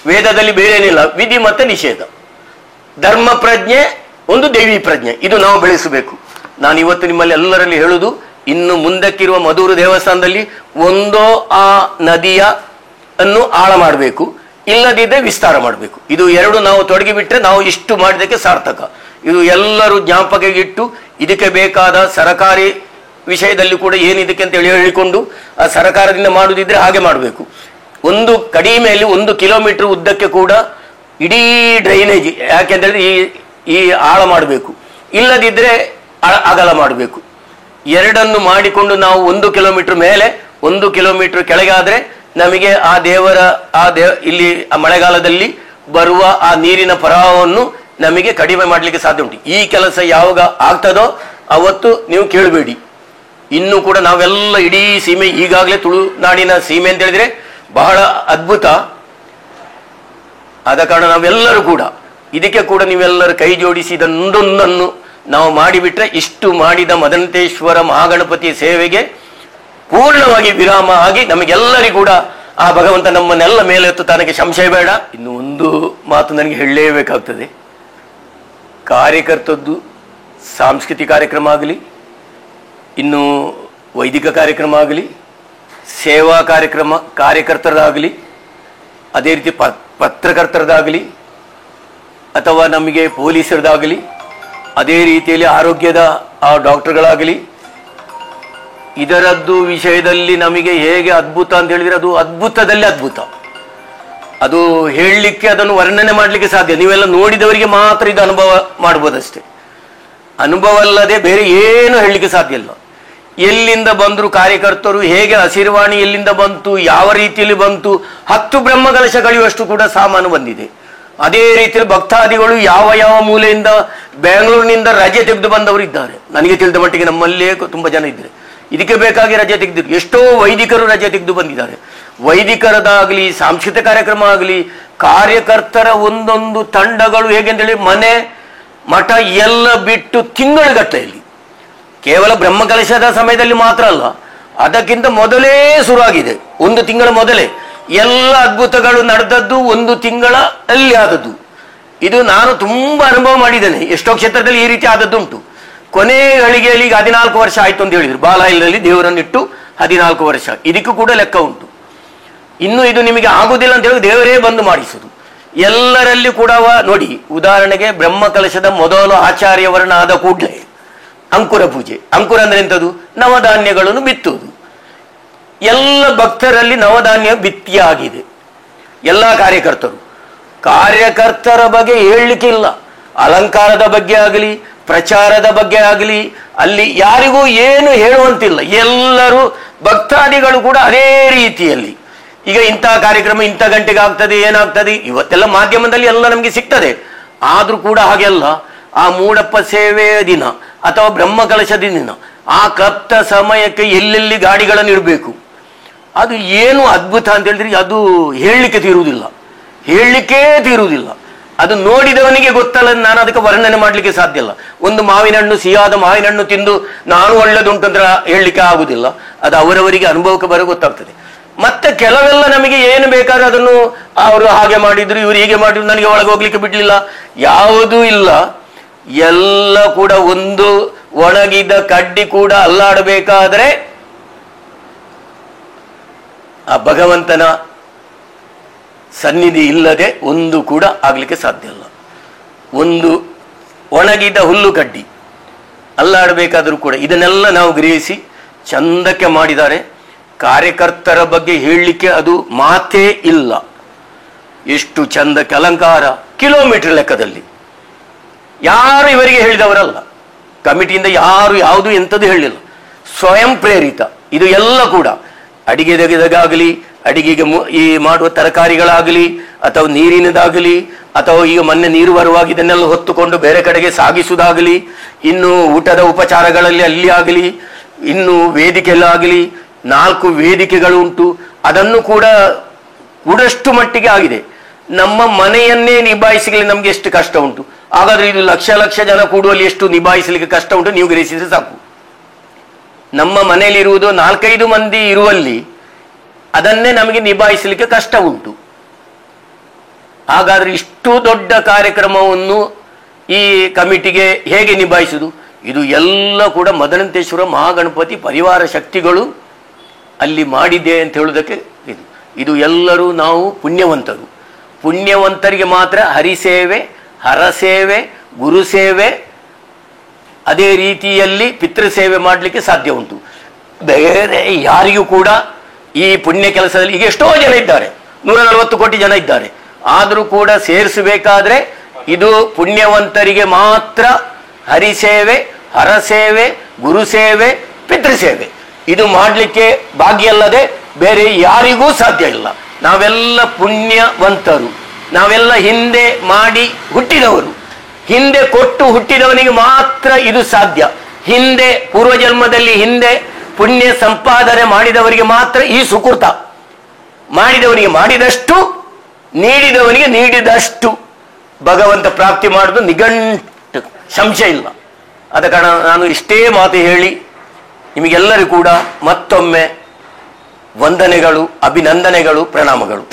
ವೇದದಲ್ಲಿ ಬೇರೆ ಏನಿಲ್ಲ, ವಿಧಿ ಮತ್ತೆ ನಿಷೇಧ. ಧರ್ಮ ಪ್ರಜ್ಞೆ ಒಂದು, ದೈವಿ ಪ್ರಜ್ಞೆ. ಇದು ನಾವು ಬೆಳೆಸಬೇಕು. ನಾನು ಇವತ್ತು ನಿಮ್ಮಲ್ಲಿ ಎಲ್ಲರಲ್ಲಿ ಹೇಳುವುದು, ಇನ್ನು ಮುಂದಕ್ಕಿರುವ ಮಧುರ ದೇವಸ್ಥಾನದಲ್ಲಿ ಒಂದೋ ಆ ನದಿಯ ಅನ್ನು ಆಳ ಮಾಡಬೇಕು, ಇಲ್ಲದಿದ್ದರೆ ವಿಸ್ತಾರ ಮಾಡಬೇಕು. ಇದು ಎರಡು ನಾವು ತೊಡಗಿಬಿಟ್ರೆ ನಾವು ಇಷ್ಟು ಮಾಡಿದಕ್ಕೆ ಸಾರ್ಥಕ. ಇದು ಎಲ್ಲರೂ ಜ್ಞಾಪಕ ಇಟ್ಟು ಇದಕ್ಕೆ ಬೇಕಾದ ಸರಕಾರಿ ವಿಷಯದಲ್ಲಿ ಕೂಡ ಏನಿದಕ್ಕೆ ಅಂತ ಹೇಳಿಕೊಂಡು ಆ ಸರಕಾರದಿಂದ ಮಾಡುವುದಿದ್ರೆ ಹಾಗೆ ಮಾಡಬೇಕು. ಒಂದು ಕಡಿಮೆಯಲ್ಲಿ 1 ಕಿಲೋಮೀಟರ್ ಉದ್ದಕ್ಕೆ ಕೂಡ ಇಡೀ ಡ್ರೈನೇಜ್, ಯಾಕೆಂದ್ರೆ ಈ ಆಳ ಮಾಡಬೇಕು, ಇಲ್ಲದಿದ್ದರೆ ಅಗಲ ಮಾಡಬೇಕು. ಎರಡನ್ನು ಮಾಡಿಕೊಂಡು ನಾವು 1 ಕಿಲೋಮೀಟರ್ ಮೇಲೆ 1 ಕಿಲೋಮೀಟರ್ ಕೆಳಗೆ ಆದರೆ ನಮಗೆ ಆ ದೇವರ ಇಲ್ಲಿ ಮಳೆಗಾಲದಲ್ಲಿ ಬರುವ ಆ ನೀರಿನ ಪ್ರವಾಹವನ್ನು ನಮಗೆ ಕಡಿಮೆ ಮಾಡಲಿಕ್ಕೆ ಸಾಧ್ಯ ಉಂಟು. ಈ ಕೆಲಸ ಯಾವಾಗ ಆಗ್ತದೋ ಅವತ್ತು ನೀವು ಕೇಳಬೇಡಿ. ಇನ್ನು ಕೂಡ ನಾವೆಲ್ಲ ಇಡೀ ಸೀಮೆ, ಈಗಾಗಲೇ ತುಳುನಾಡಿನ ಸೀಮೆ ಅಂತ ಹೇಳಿದ್ರೆ ಬಹಳ ಅದ್ಭುತ. ಆದ ಕಾರಣ ನಾವೆಲ್ಲರೂ ಕೂಡ ಇದಕ್ಕೆ ಕೂಡ ನೀವೆಲ್ಲರೂ ಕೈ ಜೋಡಿಸಿ ಇದೊಂದೊಂದನ್ನು ನಾವು ಮಾಡಿಬಿಟ್ರೆ ಇಷ್ಟು ಮಾಡಿದ ಮದಂತೇಶ್ವರ ಮಹಾಗಣಪತಿಯ ಸೇವೆಗೆ ಪೂರ್ಣವಾಗಿ ವಿರಾಮ ಆಗಿ ನಮಗೆಲ್ಲರಿಗೂ ಕೂಡ ಆ ಭಗವಂತ ನಮ್ಮನ್ನೆಲ್ಲ ಮೇಲೆತ್ತು ತನಗೆ ಸಂಶಯ ಬೇಡ. ಇನ್ನು ಒಂದು ಮಾತು ನನಗೆ ಹೇಳಲೇಬೇಕಾಗ್ತದೆ. ಕಾರ್ಯಕರ್ತದ್ದು ಸಾಂಸ್ಕೃತಿಕ ಕಾರ್ಯಕ್ರಮ ಆಗಲಿ, ಇನ್ನು ವೈದಿಕ ಕಾರ್ಯಕ್ರಮ ಆಗಲಿ, ಸೇವಾ ಕಾರ್ಯಕರ್ತರದಾಗಲಿ, ಅದೇ ರೀತಿ ಪತ್ರಕರ್ತರದಾಗಲಿ, ಅಥವಾ ನಮಗೆ ಪೊಲೀಸರದಾಗಲಿ, ಅದೇ ರೀತಿಯಲ್ಲಿ ಆರೋಗ್ಯದ ಆ ಡಾಕ್ಟರ್ಗಳಾಗಲಿ, ಇದರದ್ದು ವಿಷಯದಲ್ಲಿ ನಮಗೆ ಹೇಗೆ ಅದ್ಭುತ ಅಂತ ಹೇಳಿದರೆ ಅದು ಅದ್ಭುತದಲ್ಲಿ ಅದ್ಭುತ. ಅದು ಹೇಳಲಿಕ್ಕೆ, ಅದನ್ನು ವರ್ಣನೆ ಮಾಡಲಿಕ್ಕೆ ಸಾಧ್ಯ. ನೀವೆಲ್ಲ ನೋಡಿದವರಿಗೆ ಮಾತ್ರ ಇದು ಅನುಭವ ಮಾಡ್ಬೋದಷ್ಟೇ. ಅನುಭವ ಅಲ್ಲದೆ ಬೇರೆ ಏನು ಹೇಳಲಿಕ್ಕೆ ಸಾಧ್ಯ ಇಲ್ಲ. ಎಲ್ಲಿಂದ ಬಂದರು ಕಾರ್ಯಕರ್ತರು, ಹೇಗೆ ಹಸಿರುವಾಣಿ ಎಲ್ಲಿಂದ ಬಂತು, ಯಾವ ರೀತಿಯಲ್ಲಿ ಬಂತು, 10 ಬ್ರಹ್ಮಕಲಶ ಕಳೆಯುವಷ್ಟು ಕೂಡ ಸಾಮಾನು ಬಂದಿದೆ. ಅದೇ ರೀತಿಯಲ್ಲಿ ಭಕ್ತಾದಿಗಳು ಯಾವ ಯಾವ ಮೂಲೆಯಿಂದ, ಬೆಂಗಳೂರಿನಿಂದ ರಜೆ ತೆಗೆದು ಬಂದವರು ಇದ್ದಾರೆ. ನನಗೆ ತಿಳಿದ ಮಟ್ಟಿಗೆ ನಮ್ಮಲ್ಲೇ ತುಂಬ ಜನ ಇದ್ದಾರೆ. ಇದಕ್ಕೆ ಬೇಕಾಗಿ ರಜೆ ತೆಗೆದಿದ್ರು. ಎಷ್ಟೋ ವೈದಿಕರು ರಜೆ ತೆಗೆದು ಬಂದಿದ್ದಾರೆ. ವೈದಿಕರದಾಗಲಿ, ಸಾಂಸ್ಕೃತಿಕ ಕಾರ್ಯಕ್ರಮ ಆಗಲಿ, ಕಾರ್ಯಕರ್ತರ ಒಂದೊಂದು ತಂಡಗಳು ಹೇಗೆಂತೇಳಿ ಮನೆ ಮಠ ಎಲ್ಲ ಬಿಟ್ಟು ತಿಂಗಳುಗಟ್ಟಲೆಯಲ್ಲಿ, ಕೇವಲ ಬ್ರಹ್ಮಕಲಶದ ಸಮಯದಲ್ಲಿ ಮಾತ್ರ ಅಲ್ಲ, ಅದಕ್ಕಿಂತ ಮೊದಲೇ ಶುರುವಾಗಿದೆ. 1 ತಿಂಗಳ ಮೊದಲೇ ಎಲ್ಲ ಅದ್ಭುತಗಳು ನಡೆದದ್ದು 1 ತಿಂಗಳಲ್ಲಿ ಆದದ್ದು. ಇದು ನಾನು ತುಂಬಾ ಅನುಭವ ಮಾಡಿದ್ದೇನೆ. ಎಷ್ಟೋ ಕ್ಷೇತ್ರದಲ್ಲಿ ಈ ರೀತಿ ಆದದ್ದುಂಟು. ಕೊನೆ ಗಳಿಗೆಯಲ್ಲಿ ಈಗ 14 ವರ್ಷ ಆಯ್ತು ಅಂತ ಹೇಳಿದ್ರು. ಬಾಲಾಯಿಲಲ್ಲಿ ದೇವರನ್ನಿಟ್ಟು 14 ವರ್ಷ, ಇದಕ್ಕೂ ಕೂಡ ಲೆಕ್ಕ ಉಂಟು. ಇನ್ನು ಇದು ನಿಮಗೆ ಆಗುವುದಿಲ್ಲ ಅಂತ ಹೇಳಿ ದೇವರೇ ಬಂದು ಮಾಡಿಸುವುದು. ಎಲ್ಲರಲ್ಲಿ ಕೂಡ ನೋಡಿ, ಉದಾಹರಣೆಗೆ ಬ್ರಹ್ಮಕಲಶದ ಮೊದಲು ಆಚಾರ್ಯವರ್ಣ ಆದ ಕೂಡಲೇ ಅಂಕುರ ಪೂಜೆ. ಅಂಕುರ ಅಂದ್ರೆ ಎಂಥದ್ದು? ನವಧಾನ್ಯಗಳನ್ನು ಬಿತ್ತುವುದು. ಎಲ್ಲ ಭಕ್ತರಲ್ಲಿ ನವಧಾನ್ಯ ಬಿತ್ತಿಯಾಗಿದೆ. ಎಲ್ಲ ಕಾರ್ಯಕರ್ತರ ಬಗ್ಗೆ ಹೇಳಲಿಕ್ಕೆ ಇಲ್ಲ. ಅಲಂಕಾರದ ಬಗ್ಗೆ ಆಗಲಿ, ಪ್ರಚಾರದ ಬಗ್ಗೆ ಆಗಲಿ, ಅಲ್ಲಿ ಯಾರಿಗೂ ಏನು ಹೇಳುವಂತಿಲ್ಲ. ಎಲ್ಲರೂ ಭಕ್ತಾದಿಗಳು ಕೂಡ ಅದೇ ರೀತಿಯಲ್ಲಿ ಈಗ ಇಂಥ ಕಾರ್ಯಕ್ರಮ ಇಂಥ ಗಂಟೆಗೆ ಆಗ್ತದೆ, ಏನಾಗ್ತದೆ, ಇವತ್ತೆಲ್ಲ ಮಾಧ್ಯಮದಲ್ಲಿ ಎಲ್ಲ ನಮಗೆ ಸಿಗ್ತದೆ. ಆದರೂ ಕೂಡ ಹಾಗೆಲ್ಲ ಆ ಮೂಡಪ್ಪ ಸೇವೆಯ ದಿನ ಅಥವಾ ಬ್ರಹ್ಮಕಲಶದ ದಿನ ಆ ಕಪ್ತ ಸಮಯಕ್ಕೆ ಎಲ್ಲೆಲ್ಲಿ ಗಾಡಿಗಳನ್ನು ಇಡಬೇಕು, ಅದು ಏನು ಅದ್ಭುತ ಅಂತ ಹೇಳಿದ್ರೆ ಅದು ಹೇಳಲಿಕ್ಕೆ ತೀರುವುದಿಲ್ಲ. ಅದು ನೋಡಿದವನಿಗೆ ಗೊತ್ತಲ್ಲ. ನಾನು ಅದಕ್ಕೆ ವರ್ಣನೆ ಮಾಡಲಿಕ್ಕೆ ಸಾಧ್ಯ ಇಲ್ಲ. ಒಂದು ಮಾವಿನ ಹಣ್ಣು, ಸಿಹಿಯಾದ ಮಾವಿನ ಹಣ್ಣು ತಿಂದು ನಾನು ಒಳ್ಳೆದುಂಟು ಅಂತ ಹೇಳಲಿಕ್ಕೆ ಆಗುದಿಲ್ಲ. ಅದು ಅವರವರಿಗೆ ಅನುಭವಕ್ಕೆ ಬರೋ ಗೊತ್ತಾಗ್ತದೆ. ಮತ್ತೆ ಕೆಲವೆಲ್ಲ ನಮಗೆ ಏನು ಬೇಕಾದ್ರೆ ಅದನ್ನು ಅವರು ಹಾಗೆ ಮಾಡಿದ್ರು, ಇವರು ಹೀಗೆ ಮಾಡಿದ್ರು, ನನಗೆ ಒಳಗೆ ಹೋಗ್ಲಿಕ್ಕೆ ಬಿಡ್ಲಿಲ್ಲ, ಯಾವುದೂ ಇಲ್ಲ. ಎಲ್ಲ ಕೂಡ ಒಂದು ಒಣಗಿದ ಕಡ್ಡಿ ಕೂಡ ಅಲ್ಲಾಡಬೇಕಾದ್ರೆ ಆ ಭಗವಂತನ ಸನ್ನಿಧಿ ಇಲ್ಲದೆ ಒಂದು ಕೂಡ ಆಗ್ಲಿಕ್ಕೆ ಸಾಧ್ಯ ಇಲ್ಲ. ಒಂದು ಒಣಗಿದ ಹುಲ್ಲು ಕಡ್ಡಿ ಅಲ್ಲಾಡಬೇಕಾದ್ರೂ ಕೂಡ ಇದನ್ನೆಲ್ಲ ನಾವು ಗ್ರಹಿಸಿ ಚಂದಕ್ಕೆ ಮಾಡಿದ್ದಾರೆ. ಕಾರ್ಯಕರ್ತರ ಬಗ್ಗೆ ಹೇಳಲಿಕ್ಕೆ ಅದು ಮಾತೇ ಇಲ್ಲ. ಎಷ್ಟು ಚಂದಕ್ಕೆ ಅಲಂಕಾರ, ಕಿಲೋಮೀಟರ್ ಲೆಕ್ಕದಲ್ಲಿ. ಯಾರು ಇವರಿಗೆ ಹೇಳಿದವರಲ್ಲ, ಕಮಿಟಿಯಿಂದ ಯಾರು ಯಾವುದು ಎಂಥದ್ದು ಹೇಳಿಲ್ಲ, ಸ್ವಯಂ ಪ್ರೇರಿತ. ಇದು ಎಲ್ಲ ಕೂಡ ಅಡಿಗೆ ತೆಗೆದಾಗಲಿ, ಅಡಿಗೆಗೆ ಈ ಮಾಡುವ ತರಕಾರಿಗಳಾಗಲಿ, ಅಥವಾ ನೀರಿನದಾಗಲಿ, ಅಥವಾ ಈಗ ಮೊನ್ನೆ ನೀರು ಬರುವಾಗ ಇದನ್ನೆಲ್ಲ ಹೊತ್ತುಕೊಂಡು ಬೇರೆ ಕಡೆಗೆ ಸಾಗಿಸುವುದಾಗಲಿ, ಇನ್ನು ಊಟದ ಉಪಚಾರಗಳಲ್ಲಿ ಅಲ್ಲಿ ಆಗಲಿ, ಇನ್ನು ವೇದಿಕೆಯಲ್ಲಾಗಲಿ 4 ವೇದಿಕೆಗಳು ಉಂಟು. ಅದನ್ನು ಕೂಡಷ್ಟು ಮಟ್ಟಿಗೆ ಆಗಿದೆ. ನಮ್ಮ ಮನೆಯನ್ನೇ ನಿಭಾಯಿಸಲಿಕ್ಕೆ ನಮ್ಗೆ ಎಷ್ಟು ಕಷ್ಟ ಉಂಟು, ಹಾಗಾದ್ರೆ ಇದು ಲಕ್ಷ ಜನ ಕೂಡುವಲ್ಲಿ ಎಷ್ಟು ನಿಭಾಯಿಸಲಿಕ್ಕೆ ಕಷ್ಟ ಉಂಟು ನೀವು ಗ್ರಹಿಸಿದ್ರೆ ಸಾಕು. ನಮ್ಮ ಮನೆಯಲ್ಲಿರುವುದು 4-5 ಮಂದಿ ಇರುವಲ್ಲಿ ಅದನ್ನೇ ನಮಗೆ ನಿಭಾಯಿಸಲಿಕ್ಕೆ ಕಷ್ಟ ಉಂಟು. ಹಾಗಾದ್ರೆ ಇಷ್ಟು ದೊಡ್ಡ ಕಾರ್ಯಕ್ರಮವನ್ನು ಈ ಕಮಿಟಿಗೆ ಹೇಗೆ ನಿಭಾಯಿಸುವುದು? ಇದು ಎಲ್ಲ ಕೂಡ ಮದನಂತೇಶ್ವರ ಮಹಾಗಣಪತಿ ಪರಿವಾರ ಶಕ್ತಿಗಳು ಅಲ್ಲಿ ಮಾಡಿದೆ ಅಂತ ಹೇಳುವುದಕ್ಕೆ ಇದು ಎಲ್ಲರೂ ನಾವು ಪುಣ್ಯವಂತರಿಗೆ ಮಾತ್ರ ಹರಿಸೇವೆ, ಹರಸೇವೆ, ಗುರುಸೇವೆ, ಅದೇ ರೀತಿಯಲ್ಲಿ ಪಿತೃಸೇವೆ ಮಾಡಲಿಕ್ಕೆ ಸಾಧ್ಯ ಉಂಟು. ಬೇರೆ ಯಾರಿಗೂ ಕೂಡ ಈ ಪುಣ್ಯ ಕೆಲಸದಲ್ಲಿ ಈಗ ಎಷ್ಟೋ ಜನ ಇದ್ದಾರೆ, 140 ಕೋಟಿ ಜನ ಇದ್ದಾರೆ. ಆದರೂ ಕೂಡ ಸೇರಿಸಬೇಕಾದ್ರೆ ಇದು ಪುಣ್ಯವಂತರಿಗೆ ಮಾತ್ರ ಹರಿಸೇವೆ, ಹರಸೇವೆ, ಗುರುಸೇವೆ, ಪಿತೃಸೇವೆ ಇದು ಮಾಡಲಿಕ್ಕೆ ಭಾಗ್ಯ ಅಲ್ಲದೆ ಬೇರೆ ಯಾರಿಗೂ ಸಾಧ್ಯ ಇಲ್ಲ. ನಾವೆಲ್ಲ ಪುಣ್ಯವಂತರು, ನಾವೆಲ್ಲ ಹಿಂದೆ ಮಾಡಿ ಹುಟ್ಟಿದವರು, ಹಿಂದೆ ಕೊಟ್ಟು ಹುಟ್ಟಿದವನಿಗೆ ಮಾತ್ರ ಇದು ಸಾಧ್ಯ. ಹಿಂದೆ ಪೂರ್ವಜನ್ಮದಲ್ಲಿ ಹಿಂದೆ ಪುಣ್ಯ ಸಂಪಾದನೆ ಮಾಡಿದವರಿಗೆ ಮಾತ್ರ ಈ ಸುಕೃತ. ಮಾಡಿದವನಿಗೆ ಮಾಡಿದಷ್ಟು, ನೀಡಿದವನಿಗೆ ನೀಡಿದಷ್ಟು ಭಗವಂತ ಪ್ರಾಪ್ತಿ ಮಾಡುವುದು ನಿಘಂಟು, ಸಂಶಯ ಇಲ್ಲ. ಆದ ಕಾರಣ ನಾನು ಇಷ್ಟೇ ಮಾತು ಹೇಳಿ ನಿಮಗೆಲ್ಲರಿಗೂ ಕೂಡ ಮತ್ತೊಮ್ಮೆ ವಂದನೆಗಳು, ಅಭಿನಂದನೆಗಳು, ಪ್ರಣಾಮಗಳು.